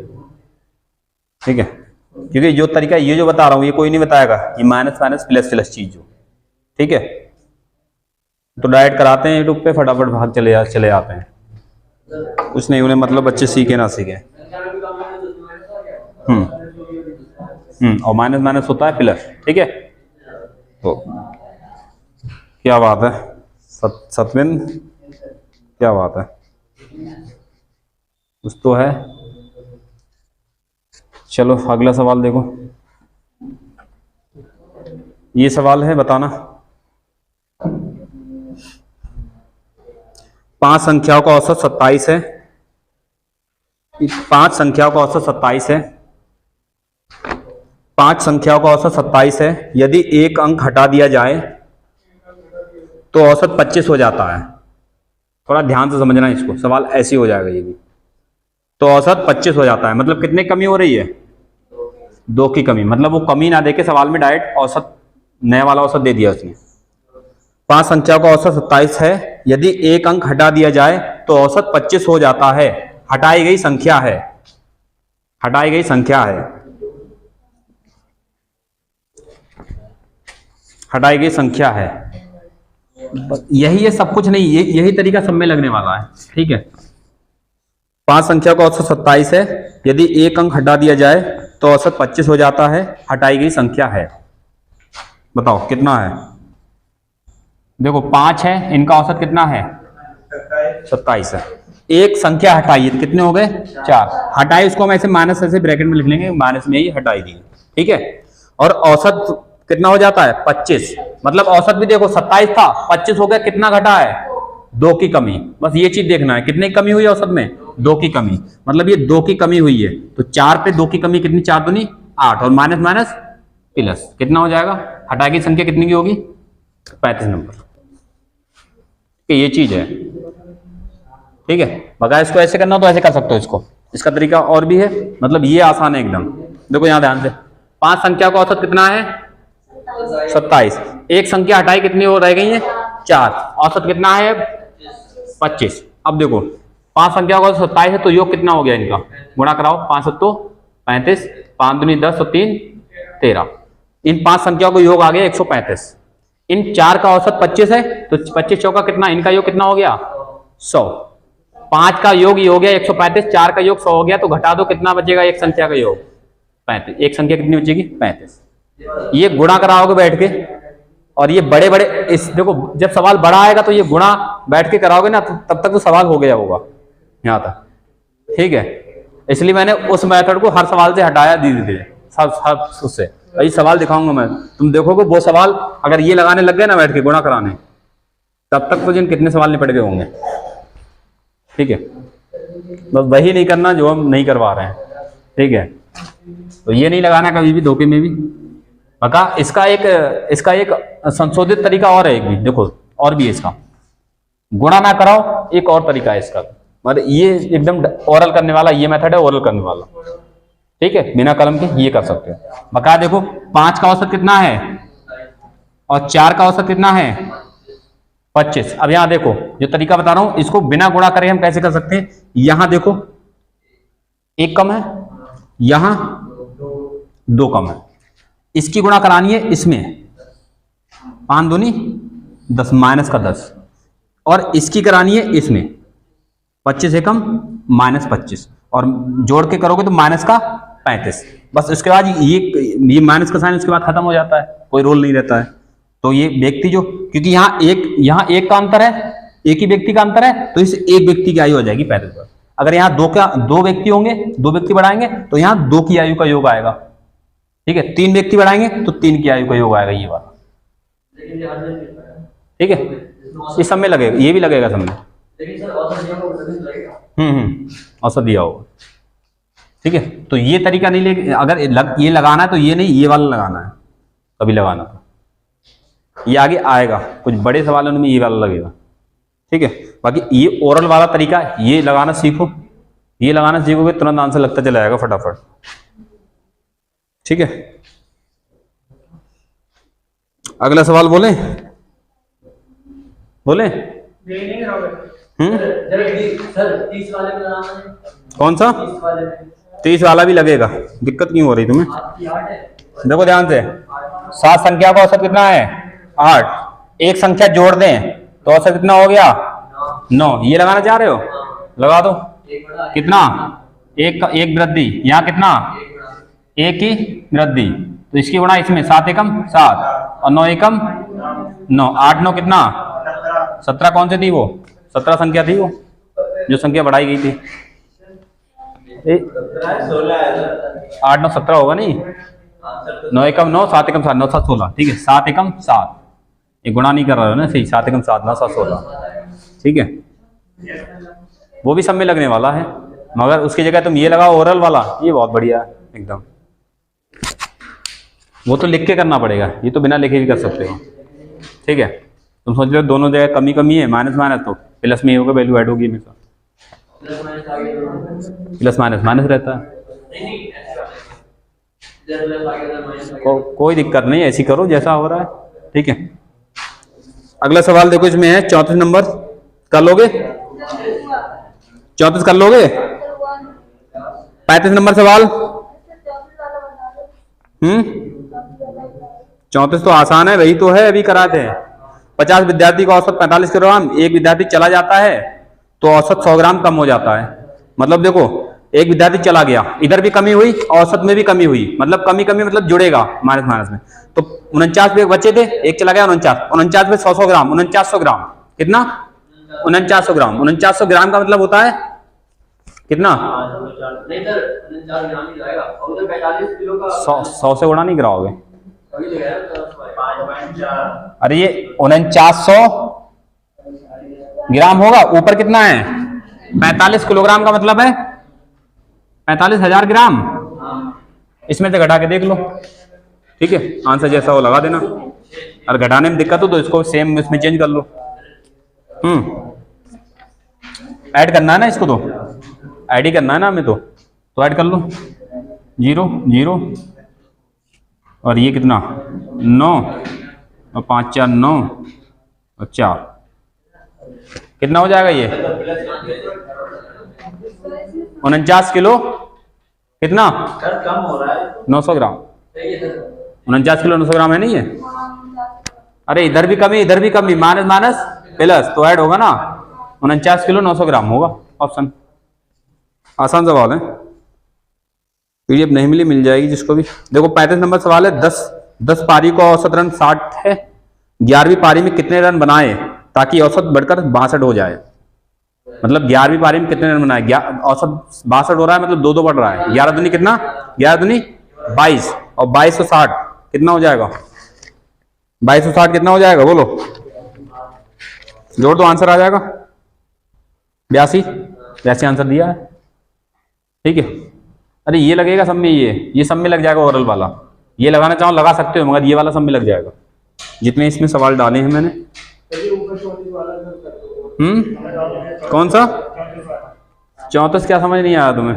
ठीक है, क्योंकि जो तरीका ये जो बता रहा हूं ये कोई नहीं बताएगा, ये माइनस माइनस प्लस प्लस चीज जो। ठीक है, तो डाइट कराते हैं यूट्यूब पे, फटाफट भाग चले आते हैं। कुछ नहीं, उन्हें मतलब बच्चे सीखे ना सीखे। और माइनस माइनस होता है प्लस। ठीक है, तो क्या बात है सतविन, क्या बात है, कुछ तो है। चलो अगला सवाल देखो, ये सवाल है, बताना। 5 संख्याओं का औसत 27 है। 5 संख्याओं का औसत 27 है। 5 संख्याओं का औसत 27 है। यदि एक अंक हटा दिया जाए तो औसत 25 हो जाता है। थोड़ा ध्यान से समझना इसको, सवाल ऐसे हो जाएगा ये भी। तो औसत 25 हो जाता है, मतलब कितने कमी हो रही है? 2 की कमी। मतलब वो कमी ना देके सवाल में डायरेक्ट औसत, नया वाला औसत दे दिया उसने। 5 संख्याओं का औसत 27 है। यदि एक अंक हटा दिया जाए तो औसत 25 हो जाता है। हटाई गई संख्या है, हटाई गई संख्या है, हटाई गई संख्या है। यही है, सब कुछ नहीं, यही तरीका सब में लगने वाला है। ठीक है, 5 संख्या का औसत 27 है। यदि एक अंक हटा दिया जाए तो औसत 25 हो जाता है। हटाई गई संख्या है, बताओ कितना है? देखो 5 है, इनका औसत कितना है? 27 है। एक संख्या हटाई तो कितने हो गए? 4। हटाई उसको हम ऐसे माइनस ऐसे ब्रैकेट में लिख लेंगे, माइनस में ही हटाई दी। ठीक है, और औसत कितना हो जाता है? 25। मतलब औसत भी देखो 27 था, 25 हो गया, कितना घटा है? 2 की कमी। बस ये चीज देखना है, कितनी कमी हुई है औसत में? 2 की कमी। मतलब ये 2 की कमी हुई है, तो 4 पे 2 की कमी कितनी? 4 दूनी 8, और माइनस माइनस प्लस कितना हो जाएगा? हटाई की संख्या कितनी की होगी? 35 नंबर। ये चीज है। ठीक है, बगैर इसको ऐसे करना तो ऐसे कर सकते हो इसको, इसका तरीका और भी है। मतलब ये आसान है एकदम। देखो यहां ध्यान से, 5 संख्या का औसत कितना है? 27। एक संख्या हटाई, कितनी हो रह गई है? 4। औसत कितना है? 25। अब देखो 5 संख्या का औसत 27 है, तो योग कितना हो गया इनका? गुणा कराओ, 5 सत्तो 35, 5 दूनी 10 और 3 13। इन 5 संख्याओं को योग आ गया 135। इन 4 का औसत 25 है, तो 25 चौका कितना? इनका योग कितना हो गया? 100। 5 का योग ये हो गया 135, 4 का योग 100 हो गया, तो घटा दो, कितना बचेगा? एक संख्या का योग 35। एक संख्या कितनी बचेगी? 35। ये गुणा कराओगे बैठ के, और ये बड़े बड़े इस देखो, जब सवाल बड़ा आएगा तो ये गुणा बैठ के कराओगे ना, तब तक तो सवाल हो गया होगा यहाँ तक। ठीक है, इसलिए मैंने उस मेथड को हर सवाल से हटाया धीरे धीरे, सब उससे। यही सवाल दिखाऊंगा मैं, तुम देखोगे वो सवाल अगर ये लगाने लग गए ना बैठ के गुणा कराने, तब तक तो जिन कितने सवाल निपट गए होंगे। ठीक है, बस वही नहीं करना जो हम नहीं करवा रहे हैं, ठीक है। तो ये नहीं लगाना कभी भी धोखे में भी पक्का। इसका एक संशोधित तरीका और है एक भी, देखो और भी है इसका, गुणा ना कराओ, एक और तरीका है इसका। मतलब ये एकदम ओरल करने वाला ये मेथड है, ओरल करने वाला, ठीक है, बिना कलम के ये कर सकते हो। बका देखो 5 का औसत कितना है और 4 का औसत कितना है 25। अब यहां देखो जो तरीका बता रहा हूं इसको बिना गुणा करे हम कैसे कर सकते हैं। यहां देखो 1 कम है, यहां 2 कम है, इसकी गुणा करानी है इसमें, 5 दूनी 10 माइनस का 10, और इसकी करानी है इसमें 25 एकम माइनस 25, और जोड़ के करोगे तो माइनस का 35। बस उसके बाद ये माइनस का साइन उसके बाद खत्म हो जाता है, कोई रोल नहीं रहता है। तो ये व्यक्ति जो, क्योंकि यहाँ एक का अंतर है, एक ही व्यक्ति का अंतर है, तो इस एक व्यक्ति की आयु हो जाएगी 35 वर्ष। अगर यहाँ दो व्यक्ति होंगे, 2 व्यक्ति बढ़ाएंगे तो यहाँ 2 की आयु का योग आएगा, ठीक है। 3 व्यक्ति बढ़ाएंगे तो 3 की आयु का योग आएगा, ये वाला, ठीक है। इस सब में लगेगा, ये भी लगेगा सब में, औसत दिया होगा, ठीक है। तो ये तरीका नहीं ले, अगर ये लगाना है तो ये नहीं, ये वाला लगाना है, कभी लगाना तो ये आगे आएगा, कुछ बड़े सवालों में ये वाला लगेगा, ठीक है। बाकी ये ओरल वाला तरीका, ये लगाना सीखो, ये लगाना सीखोगे तुरंत आंसर लगता चला जाएगा फटाफट, ठीक है। अगला सवाल बोले कौन सा 30 वाला भी लगेगा, दिक्कत क्यों हो रही तुम्हें। देखो ध्यान से, 7 संख्या का औसत कितना है 8, एक संख्या जोड़ दें तो औसत कितना हो गया 9। ये लगाना चाह रहे हो, लगा दो। कितना, एक वृद्धि, यहाँ कितना 1 की वृद्धि, तो इसकी गुणा इसमें 7 एकम 7 और 9 एकम 9, 8 9 कितना 17। कौन सी थी वो 17 संख्या थी वो जो संख्या बढ़ाई गई थी, 8 9 17 होगा नहीं, 9 एकम 9 7 एकम 7 9 7 16, ठीक है। 7 एकम 7, ये गुणा नहीं कर रहा है ना, सही, 7 एकम 7 9 7 16, ठीक है। वो भी सब में लगने वाला है, मगर उसकी जगह तुम ये लगाओ ओरल वाला, ये बहुत बढ़िया है एकदम। वो तो लिख के करना पड़ेगा, ये तो बिना लिखे भी कर सकते हो, ठीक है। तुम सोच रहे हो दोनों जगह कमी कमी है, माइनस माइनस, तो प्लस में होगा, वैल्यू ऐड होगी हमेशा, प्लस माइनस माइनस रहता है। कोई दिक्कत नहीं, ऐसी करो जैसा हो रहा है, ठीक है। अगला सवाल देखो, इसमें है 34 नंबर, कर लोगे 34 कर लोगे। 35 नंबर सवाल, 34 तो आसान है, वही तो है अभी कराते हैं। 50 विद्यार्थी का औसत 45 किलोग्राम, एक विद्यार्थी चला जाता है तो औसत 100 ग्राम कम हो जाता है। मतलब देखो एक विद्यार्थी चला गया, इधर भी कमी हुई, औसत में भी कमी हुई, मतलब कमी मतलब जुड़ेगा माइनस माइनस में। तो 49 बचे थे, एक चला गया 49 में 100 ग्राम, 4900 ग्राम, कितना 4900 ग्राम। 4900 ग्राम का मतलब होता है कितना 100 से गुणा नहीं कराओगे, अरे ये 4900 ग्राम होगा, ऊपर कितना है 45 किलोग्राम का मतलब है 45,000 ग्राम। इसमें से घटा के देख लो, ठीक है, आंसर जैसा हो लगा देना। और घटाने में दिक्कत हो तो इसको सेम इसमें चेंज कर लो। ऐड करना है ना, इसको तो ऐड ही करना है ना हमें, तो ऐड कर लो 0 0 और ये कितना 9 और 5 4 9 और 4, कितना हो जाएगा ये 49 किलो, कितना कम हो रहा है 900 ग्राम। 49 किलो 900 ग्राम है नहीं है, अरे इधर भी कमी इधर भी कमी, माइनस माइनस प्लस तो ऐड होगा ना, 49 किलो 900 ग्राम होगा ऑप्शन। आसान सवाल है, पीडीएफ नहीं मिली मिल जाएगी जिसको भी। देखो 35 नंबर सवाल है, 10 पारी को औसत रन 60 है, 11वीं पारी में कितने रन बनाए ताकि औसत बढ़कर 62 हो जाए। मतलब 11वीं पारी में कितने रन बनाए, औसत 62 हो रहा है, मतलब 2 बढ़ रहा है। 11 दूनी कितना 11 दूनी 22 और 22 और 60 कितना हो जाएगा 22 और 60 कितना हो जाएगा, बोलो जोड़ दो आंसर आ जाएगा 82। वैसे आंसर दिया है, ठीक है। अरे ये लगेगा सब में, ये सब में लग जाएगा ओरल वाला, ये लगाना चाहो लगा सकते हो, मगर ये वाला सब में लग जाएगा जितने इसमें सवाल डाले हैं मैंने। कौन सा 34? क्या समझ नहीं आया तुम्हें?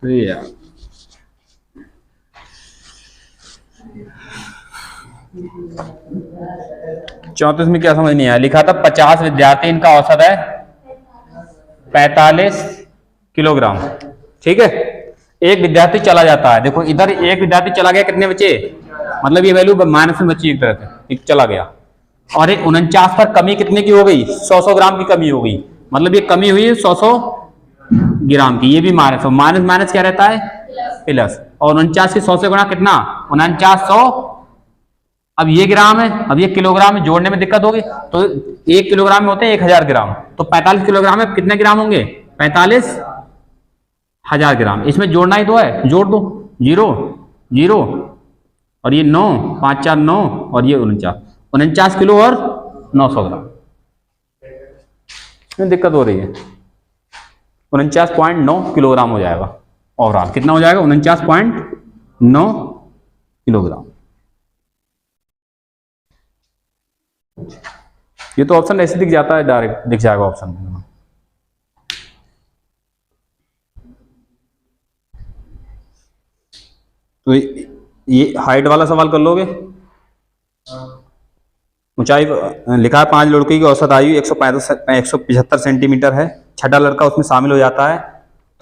यार 34 में क्या समझ नहीं आया? लिखा था 50 विद्यार्थी, इनका औसत है 45 किलोग्राम, ठीक है। एक विद्यार्थी चला जाता है, देखो इधर एक विद्यार्थी चला गया, कितने बचे? मतलब ये वैल्यू माइनस में बची एक तरह से, एक चला गया। और एक 49 पर कमी कितने की हो गई? 100 ग्राम की कमी हो गई, मतलब ये कमी हुई है 100 ग्राम की, ये भी माइनस, माइनस माइनस क्या रहता है? प्लस। और 49 की 100 से गुणा कितना? 4900। अब ये ग्राम है, अब ये किलोग्राम में जोड़ने में दिक्कत होगी, तो 1 किलोग्राम में होते हैं 1000 ग्राम, तो 45 किलोग्राम में कितने ग्राम होंगे? 45,000 ग्राम। इसमें जोड़ना ही तो है, जोड़ दो, 0 0 और ये 9 5 4 9 और ये 49 किलो और 900 ग्राम। दिक्कत हो रही है, 49.9 किलोग्राम हो जाएगा ओवरऑल। कितना हो जाएगा? 49.9 किलोग्राम। ये तो ऑप्शन ऐसे दिख जाता है, डायरेक्ट दिख जाएगा ऑप्शन में। तो ये हाइट वाला सवाल कर लोगे। ऊंचाई लिखा है 5 लड़कों की औसत आयु 175 सेंटीमीटर है, छठा लड़का उसमें शामिल हो जाता है,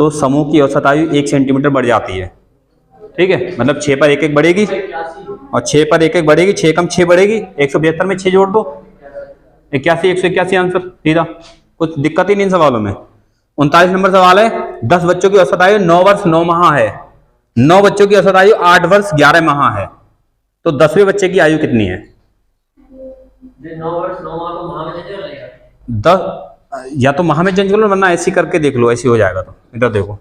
तो समूह की औसत आयु 1 सेंटीमीटर बढ़ जाती है, ठीक है। मतलब 6 पर 1 1 बढ़ेगी और 6 पर 1 1 बढ़ेगी, 6 कम 6 बढ़ेगी, 172 में 6 जोड़ दो, 81 181 आंसर सीधा। कुछ दिक्कत ही नहीं इन सवालों में। 39 नंबर सवाल है, 10 बच्चों की औसत आयु 9 वर्ष 9 माह है, 9 बच्चों की औसत आयु 8 वर्ष 11 माह है, तो 10वें बच्चे की आयु कितनी है? 9 वर्ष 9 माह को माह में चेंज कर लेगा। 10 या तो माह में चेंज कर लो, वरना ऐसी करके देख लो, ऐसी हो जाएगा। तो इधर देखो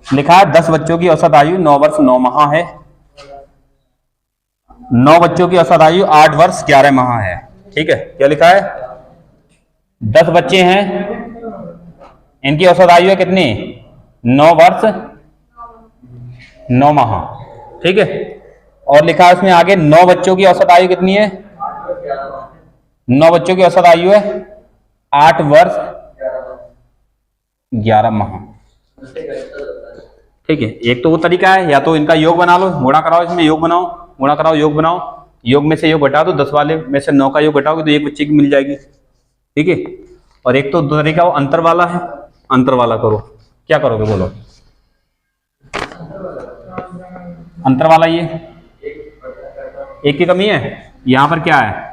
लिखा है 10 बच्चों की औसत आयु 9 वर्ष 9 माह है, 9 बच्चों की औसत आयु 8 वर्ष 11 माह है, ठीक है। क्या लिखा है? 10 बच्चे हैं, इनकी औसत आयु है कितनी? 9 वर्ष 9 माह, ठीक है। और लिखा है उसमें आगे 9 बच्चों की औसत आयु कितनी है? 9 बच्चों की औसत आयु है 8 वर्ष 11 माह, ठीक है। एक तो वो तरीका है, या तो इनका योग बना लो, गुणा कराओ, इसमें योग बनाओ, गुणा कराओ, योग बनाओ, योग में से योग घटा दो, 10 वाले में से 9 का योग घटाओगे तो एक बच्चे की मिल जाएगी, ठीक है। और एक तो तरीका वो अंतर वाला है, अंतर वाला करो। क्या करोगे बोलो? अंतर वाला ये एक की कमी है, यहां पर क्या है?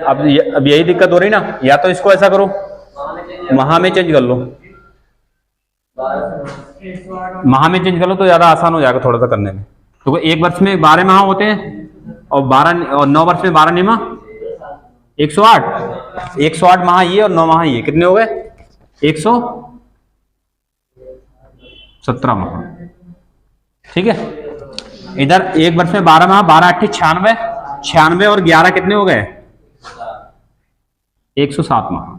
अब यही दिक्कत हो रही ना, या तो इसको ऐसा करो, माह में चेंज कर लो, माह में चेंज कर लो तो ज्यादा आसान हो जाएगा थोड़ा सा करने में। तो एक वर्ष में 12 माह होते हैं और 9 वर्ष में 12 निमा 108 माह ये और 9 माह ये, कितने हो गए? 117 माह, ठीक है। इधर एक वर्ष में 12 माह, 12 8 96, 96 और 11 कितने हो गए? 107 माह।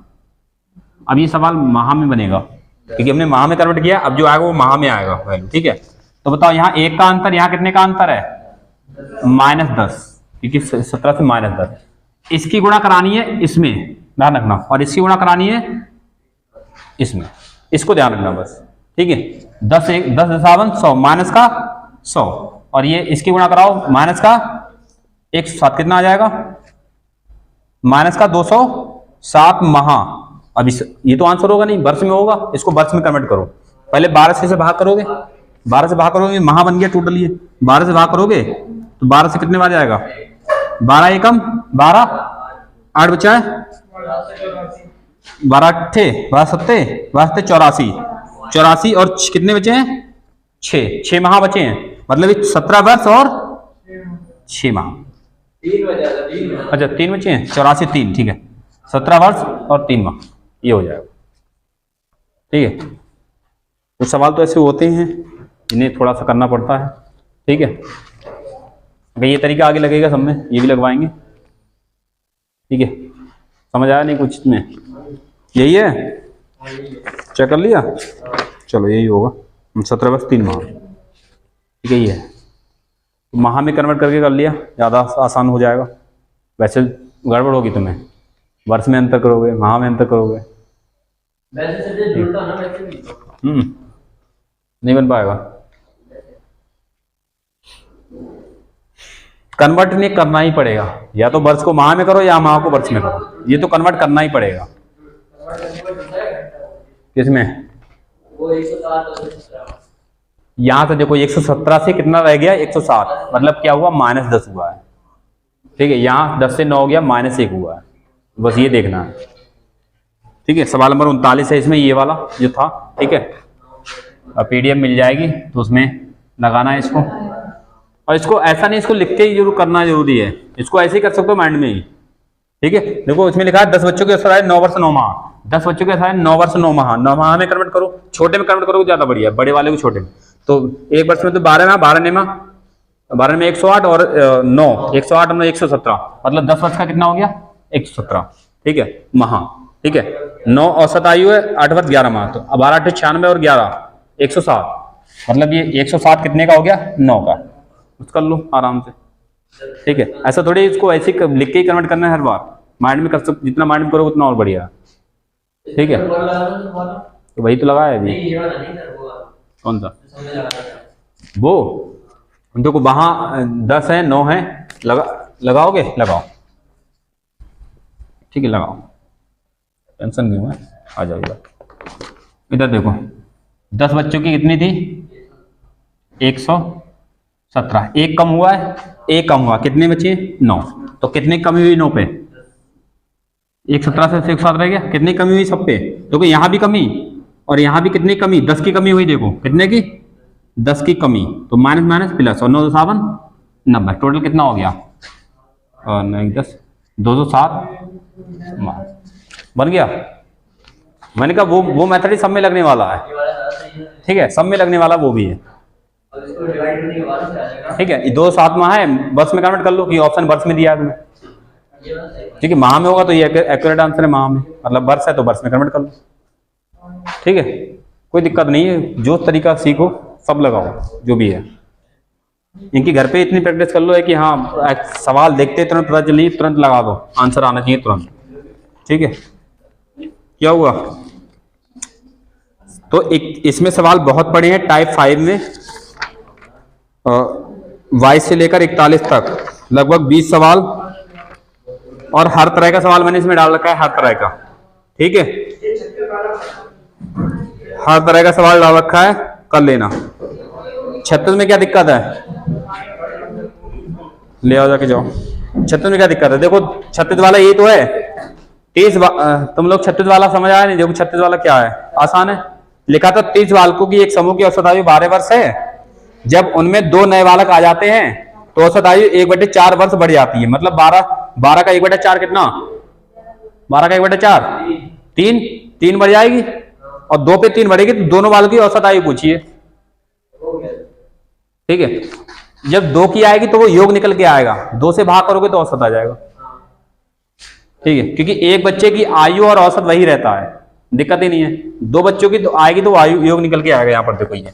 अब ये सवाल माह में बनेगा, क्योंकि हमने माह में कन्वर्ट किया, अब जो आएगा वो माह में आएगा वैल्यू, ठीक है। तो बताओ यहाँ 1 का अंतर, यहाँ कितने का अंतर है? -10, क्योंकि 17 से -10। इसकी गुणा करानी है इसमें, ध्यान रखना, और इसकी गुणा करानी है इसमें, इसको ध्यान रखना बस, ठीक है। 10 10 100 माइनस का 100, और ये इसकी गुणा कराओ माइनस का 107, कितना आ जाएगा? माइनस का 207 माह। अब ये तो आंसर होगा नहीं, वर्ष में होगा, इसको वर्ष में कन्वर्ट करो। पहले 12 से भाग करोगे, 12 से भाग करोगे, माह बन गया टोटल ये। 12 से भाग करोगे तो 12 से कितने बार जाएगा? 12 एकम 12, 8 बचा है, 12 अट्ठे 12 सत्ते 84, 84 और कितने बचे हैं? 6 माह बचे हैं, मतलब 17 वर्ष और 6 माह। 3 बचा, अच्छा 3 बचे हैं, 84 3, ठीक है। 17 वर्ष और 3 माह, ये हो जाएगा, ठीक है। तो सवाल तो ऐसे होते हैं, इन्हें थोड़ा सा करना पड़ता है, ठीक है। अगर ये तरीका आगे लगेगा सब में, ये भी लगवाएंगे। ठीक है, समझ आया नहीं कुछ इसमें? यही है, चेक कर लिया, चलो यही होगा। 17 बस 3 माह, ठीक है ये है। माह में कन्वर्ट करके कर लिया, ज़्यादा आसान हो जाएगा। वैसे गड़बड़ होगी तुम्हें, वर्ष में अंतर करोगे, माह में अंतर करोगे, वैसे से जुड़ता ना वैसे भी नहीं बन पाएगा। कन्वर्ट नहीं करना ही पड़ेगा, या तो वर्ष को माह में करो या माह को वर्ष में करो, ये तो कन्वर्ट करना ही पड़ेगा। किसमें? वो 107 यहाँ से देखो 117 से कितना रह गया? 107, मतलब क्या हुआ? -10 हुआ है। ठीक है, यहाँ 10 से 9 हो गया, -1 हुआ है, बस ये देखना है। ठीक है, सवाल नंबर 39 है इसमें, ये वाला जो था। ठीक है, अब PDF मिल जाएगी तो उसमें लगाना है इसको। और इसको ऐसा नहीं, इसको लिख के ही जरूर करना जरूरी है, इसको ऐसे ही कर सकते हो माइंड में ही। ठीक है, देखो इसमें लिखा है 10 बच्चों के असर आए 9 वर्ष 9 माह। 10 बच्चों के असर आए 9 वर्ष 9 माह, 9 माह में कन्वर्ट करो, छोटे में कन्वर्ट करो ज्यादा बढ़िया, बड़े वाले को छोटे में। तो एक वर्ष में तो 12 माह, 12 माह, 12 में 108 और 9, 108 और 9 117, मतलब 10 वर्ष का कितना हो गया? 117। ठीक है, माह। ठीक है, 9 औसत आयु है, 8 वर्ष 11 माह, तो 12 8 96 और 11 107, मतलब ये 107 कितने का हो गया? 9 का। उसका लो आराम से। ठीक है, ऐसा थोड़ी इसको ऐसे लिख के ही कन्वर्ट करना है हर बार, माइंड में कर सकते, जितना माइंड में करोगे उतना और बढ़िया। ठीक है, तो वही तो लगाया अभी। कौन सा? वो देखो वहां 10 है 9 है, लगाओगे? लगाओ। ठीक है, लगाओ, टेंशन क्यों है, आ जाओ इधर। इधर देखो 10 बच्चों की कितनी थी? 117, एक कम हुआ है, एक कम हुआ, कितने बचे? 9, तो कितनी कमी हुई? 9 पे। 117 से 107 रह गया, कितनी कमी हुई सब पे? देखो यहाँ भी कमी और यहाँ भी कितनी कमी? 10 की कमी हुई, देखो कितने की? 10 की कमी, तो माइनस माइनस प्लस, और 9 7 90, टोटल कितना हो गया? और 9 10 207 बन गया। मैंने कहा वो मेथड ही सब में लगने वाला है। ठीक है, सब में लगने वाला वो भी है। ठीक है, 2 7 माह है, वर्ष में कन्वर्ट कर लो, कि ऑप्शन वर्ष में दिया है तुम्हें। ठीक है, माह में होगा तो ये एक्यूरेट आंसर है, माह में, मतलब वर्ष है तो वर्ष में कन्वर्ट कर लो। ठीक है, कोई दिक्कत नहीं है, जो तरीका सीखो सब लगाओ जो भी है। इनकी घर पे इतनी प्रैक्टिस कर लो है कि हाँ सवाल देखते तुरंत पता चलिए, तुरंत लगा दो, आंसर आना चाहिए तुरंत। ठीक है, क्या हुआ? तो एक इसमें सवाल बहुत पड़े हैं टाइप 5 में, 22 से लेकर 41 तक लगभग 20 सवाल, और हर तरह का सवाल मैंने इसमें डाल रखा है, हर तरह का। ठीक है, हर तरह का सवाल डाल रखा है, कर लेना। 36 में क्या दिक्कत है? ले आओ जाके जाओ। 36 में क्या दिक्कत है? देखो 36 वाला ये तो है, 30 तुम लोग 36 वाला समझ आया नहीं? देखो 36 वाला क्या है, आसान है। लिखा था 30 बालकों की एक समूह की औसत आयु 12 वर्ष है, जब उनमें 2 नए बालक आ जाते हैं तो औसत आयु 1/4 वर्ष बढ़ जाती है। मतलब 12 का 1/4 कितना? 12 का 1/4 3 बढ़ जाएगी, और 2 पे 3 बढ़ेगी, तो दोनों बालकों की औसत आयु पूछिए। ठीक है, जब 2 की आएगी तो वो योग निकल के आएगा, 2 से भाग करोगे तो औसत आ जाएगा। ठीक है, क्योंकि एक बच्चे की आयु और औसत वही रहता है, दिक्कत ही नहीं है। 2 बच्चों की तो आएगी तो आयु योग निकल के आएगा। यहाँ पर देखो ये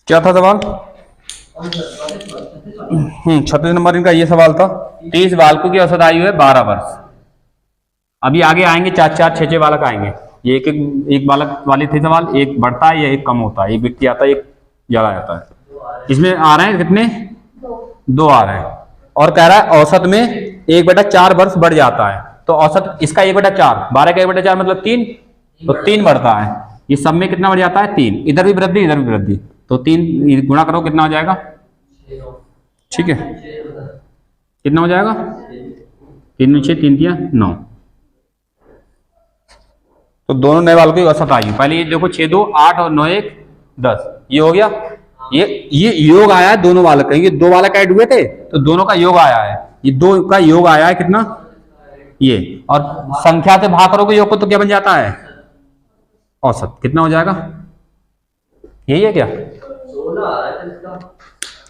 क्या था सवाल? 36 नंबर इनका ये सवाल था। 30 बालकों की औसत आयु है 12 वर्ष। अभी आगे आएंगे 4 6 बालक आएंगे, ये एक बालक वाले थे सवाल, एक बढ़ता है या एक कम होता है, एक व्यक्ति आता है एक ज्यादा आता है। इसमें आ रहे हैं कितने? 2 आ रहे हैं, और कह रहा है औसत में 1/4 वर्ष बढ़ जाता है। तो औसत इसका 1/4, 12 का 1/4 मतलब 3, तो 3 बढ़ता है। ये सब में कितना बढ़ जाता है? 3। इधर भी वृद्धि इधर भी वृद्धि, तो 3 गुणा करो कितना हो जाएगा? ठीक है, कितना हो जाएगा? 3 में 6, 3 दिया 9। तो दोनों नए बालकों की औसत आयु, पहले ये देखो 6 2 8 और 9 1 10, ये हो गया। ये योग आया है दोनों बालक का, ये 2 बालक ऐड हुए थे तो दोनों का योग आया है, ये 2 का योग आया है कितना? ये, और संख्या से भाग करोगे योग को तो क्या बन जाता है? औसत। कितना हो जाएगा? यही है क्या? 16 आ रहा है इसका।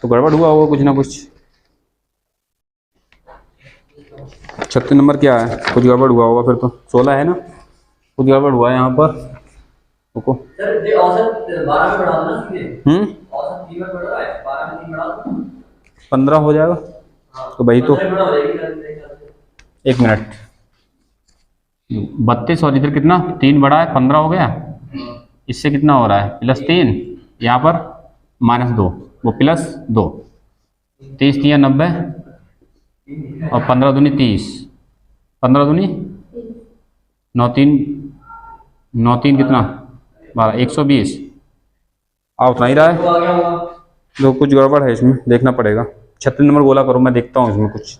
तो गड़बड़ हुआ होगा कुछ ना कुछ। 36 नंबर क्या है, कुछ गड़बड़ हुआ होगा फिर तो। 16 है ना, कुछ गड़बड़ हुआ है यहाँ पर। रुको। सर ये औसत 12 में बढ़ा दो ना सीधे। औसत 3 में बढ़ रहा है, 12 में 3 बढ़ा दो। 15 हो जाएगा। हाँ, तो भाई तो 15 गुना हो जाएगी सर मेरे ख्याल से। 1 मिनट, 32 और इधर कितना 3 बढ़ा है 15 हो गया। इससे कितना हो रहा है +3, यहाँ पर -2, वो +2, 30 3 90 और 15 दूनी 30, 15 दूनी 9 3 कितना 12, 120। उतना ही रहा है। तो आ गया होगा। तो कुछ गड़बड़ है इसमें, देखना पड़ेगा। 36 नंबर गोला करो, मैं देखता हूँ इसमें कुछ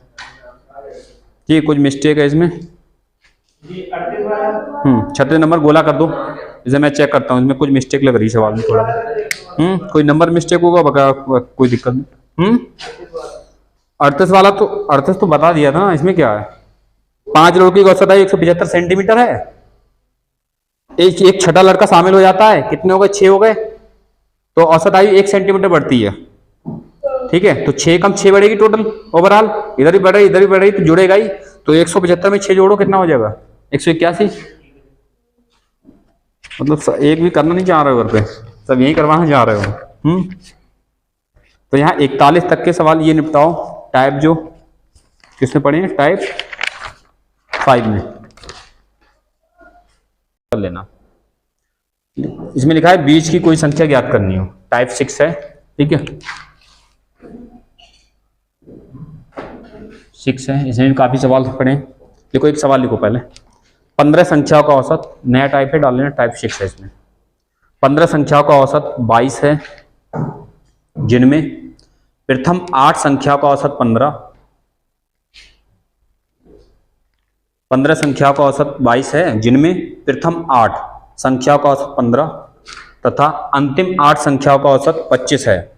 जी, कुछ मिस्टेक है इसमें। 36 नंबर गोला कर दो, इसे मैं चेक करता हूँ, इसमें कुछ मिस्टेक लग रही है सवाल में थोड़ा। कोई नंबर मिस्टेक होगा बका, कोई दिक्कत नहीं। 38 वाला तो 38 तो बता दिया था ना, इसमें क्या है। 5 लड़की की औसत आयु 175 सेंटीमीटर है। एक छठा लड़का शामिल हो जाता है, कितने हो गए 6 हो गए, तो औसत आयु 1 सेंटीमीटर बढ़ती है। ठीक है, तो 6 कम 6 बढ़ेगी टोटल ओवरऑल, इधर भी बढ़ रही इधर भी बढ़ रही, तो जुड़ेगा ही। तो 175 में 6 जोड़ो, कितना हो जाएगा 181। मतलब एक भी करना नहीं चाह रहे हो घर पे, सब यही करवाना चाह रहे हो। तो यहाँ 41 तक के सवाल ये निपटाओ। टाइप जो किसमें पढ़े हैं, टाइप 5 में कर लेना। इसमें लिखा है बीच की कोई संख्या ज्ञात करनी हो, टाइप 6 है। ठीक है, 6 है, इसमें भी काफी सवाल पढ़े। देखो एक सवाल लिखो पहले, 15 संख्याओं का औसत, नया टाइप है डाल लेना, टाइप 6 है। इसमें 15 संख्याओं का औसत 22 है, जिनमें प्रथम 8 संख्याओं का औसत 15 संख्याओं का औसत 22 है, जिनमें प्रथम 8 संख्याओं का औसत 15 तथा अंतिम 8 संख्याओं का औसत 25 है।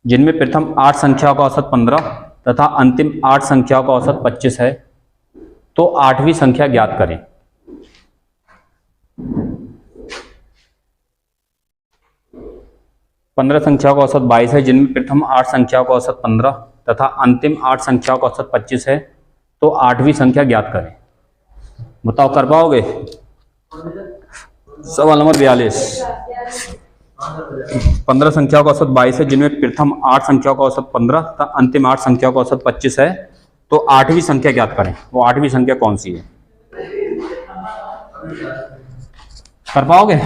जिनमें प्रथम 8 संख्याओं का औसत 15 तथा अंतिम 8 संख्याओं का औसत 25 है, तो 8वीं संख्या ज्ञात करें। पंद्रह संख्याओं का औसत 22 है, जिनमें प्रथम 8 संख्याओं का औसत 15 तथा अंतिम 8 संख्याओं का औसत 25 है, तो 8वीं संख्या ज्ञात करें। बताओ कर पाओगे? सवाल नंबर 42। 15 संख्याओं का औसत 22 है, जिनमें प्रथम 8 संख्याओं का औसत 15 तथा अंतिम 8 संख्याओं का औसत 25 है, तो 8वीं संख्या ज्ञात करें। वो 8वीं संख्या कौन सी है? कर पाओगे?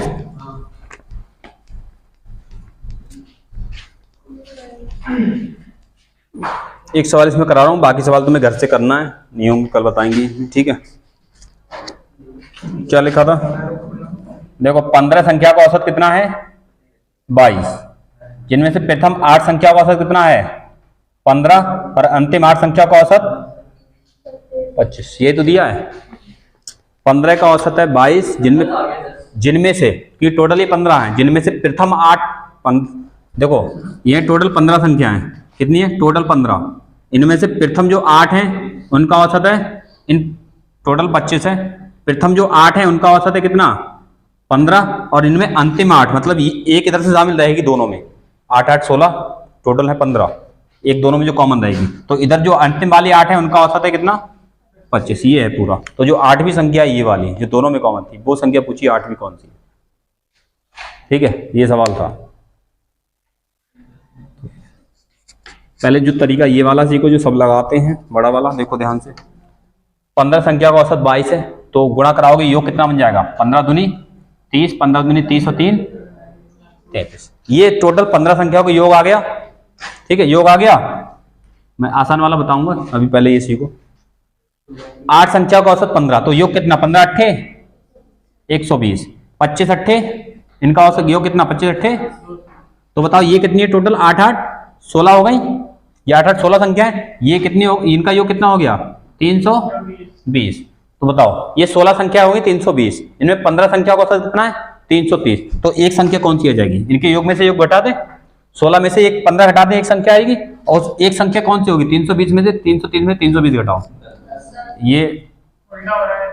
एक सवाल इसमें करा रहा हूं, बाकी सवाल तुम्हें घर से करना है, नियम कल बताएंगे। ठीक है, क्या लिखा था? देखो 15 संख्या का औसत कितना है? 22, जिनमें से प्रथम 8 संख्या का औसत कितना है? 15 और अंतिम 8 संख्या का औसत 25। ये तो दिया है। 15 का औसत है 22, जिनमें से ये टोटल ही 15 है, जिनमें से प्रथम 8 देखो ये टोटल 15 संख्या है, कितनी है टोटल 15, इनमें से प्रथम जो 8 हैं उनका औसत है, इन टोटल 25 है। प्रथम जो 8 है उनका औसत है कितना? 15, और इनमें अंतिम 8 मतलब एक इधर से शामिल रहेगी दोनों में, 8 8 16 टोटल है 15, एक दोनों में जो कॉमन रहेगी, तो इधर जो अंतिम वाली 8 है उनका औसत है कितना? 25। ये है पूरा। तो जो 8वीं संख्या है ये वाली जो दोनों में कॉमन थी, वो संख्या पूछी 8वीं कौन सी? ठीक है, ये सवाल था। पहले जो तरीका ये वाला सीखो जो सब लगाते हैं, बड़ा वाला। देखो ध्यान से, 15 संख्या का औसत 22 है, तो गुणा कराओगे योग कितना बन जाएगा? 15 दूनी 30, 15 दूनी 30 और 3 33। ये टोटल 15 संख्याओं का योग आ गया। ठीक है, योग आ गया। मैं आसान वाला बताऊंगा, अभी पहले ये सीखो। 8 संख्या का औसत 15, तो योग कितना? 15 अट्ठे 120, 25 अट्ठे इनका औसत योग कितना? 25 अट्ठे। तो बताओ ये कितनी है टोटल? 8 8 16 हो गई, ये 8 8 16 संख्या है। ये कितनी हो, इनका योग कितना हो गया? 320। तो बताओ ये 16 संख्या हो गई 320, इनमें 15 संख्या का औसत कितना है? 330। तो एक संख्या कौन सी आ जाएगी? इनके योग में से योग घटा दे, 16 में से एक 15 घटा दे, एक संख्या आएगी। और एक संख्या कौन सी होगी? 320 में से 330 में 320 घटाओ,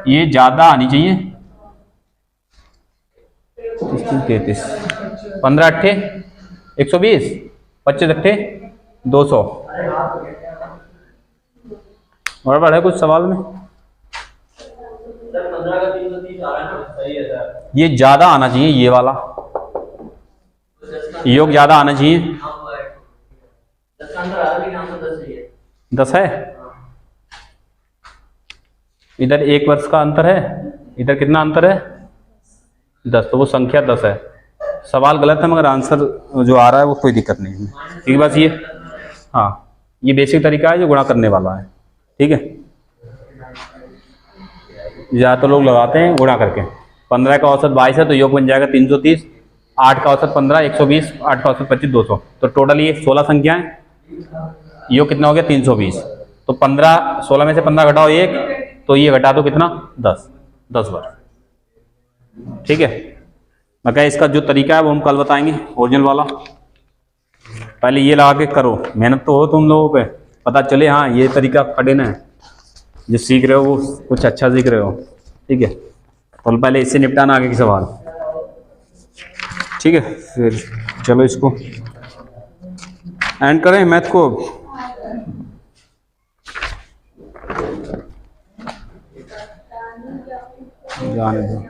ये ज्यादा आनी चाहिए। 33, 15 अट्ठे 120, 25 अट्ठे 200। और बढ़े कुछ सवाल में? सर 15 का 330 आ रहा है ना, सही है सर। ये ज्यादा आना चाहिए, ये वाला योग ज्यादा आना चाहिए। 10 का अंतर आ रहा है, लेकिन आंसर 10 सही है। 10 है, इधर 1 वर्ष का अंतर है, इधर कितना अंतर है? 10, तो वो संख्या 10 है। सवाल गलत है मगर आंसर जो आ रहा है वो कोई दिक्कत नहीं है। ठीक है, बस ये, हाँ ये बेसिक तरीका है जो गुणा करने वाला है। ठीक है, ज़्यादा तो लोग लगाते हैं गुणा करके। 15 का औसत 22 है तो योग बन जाएगा 330, 8 का औसत 15, 120, 8 का औसत 25, 200। तो टोटल ये 16 संख्याएं, योग कितना हो गया? 320। तो 15, 16 में से 15 घटाओ 1, तो ये घटा दो कितना? 10 बार। ठीक है, मैं इसका जो तरीका है वो हम कल बताएंगे, ओरिजिनल वाला। पहले ये लगा के करो, मेहनत तो हो तुम लोगों पे, पता चले हाँ ये तरीका खड़े ना है, जो सीख रहे हो वो कुछ अच्छा सीख रहे हो। ठीक है, तो पहले इससे निपटाना आगे के सवाल। ठीक है, फिर चलो इसको एंड करें मैथ को। जाने दो।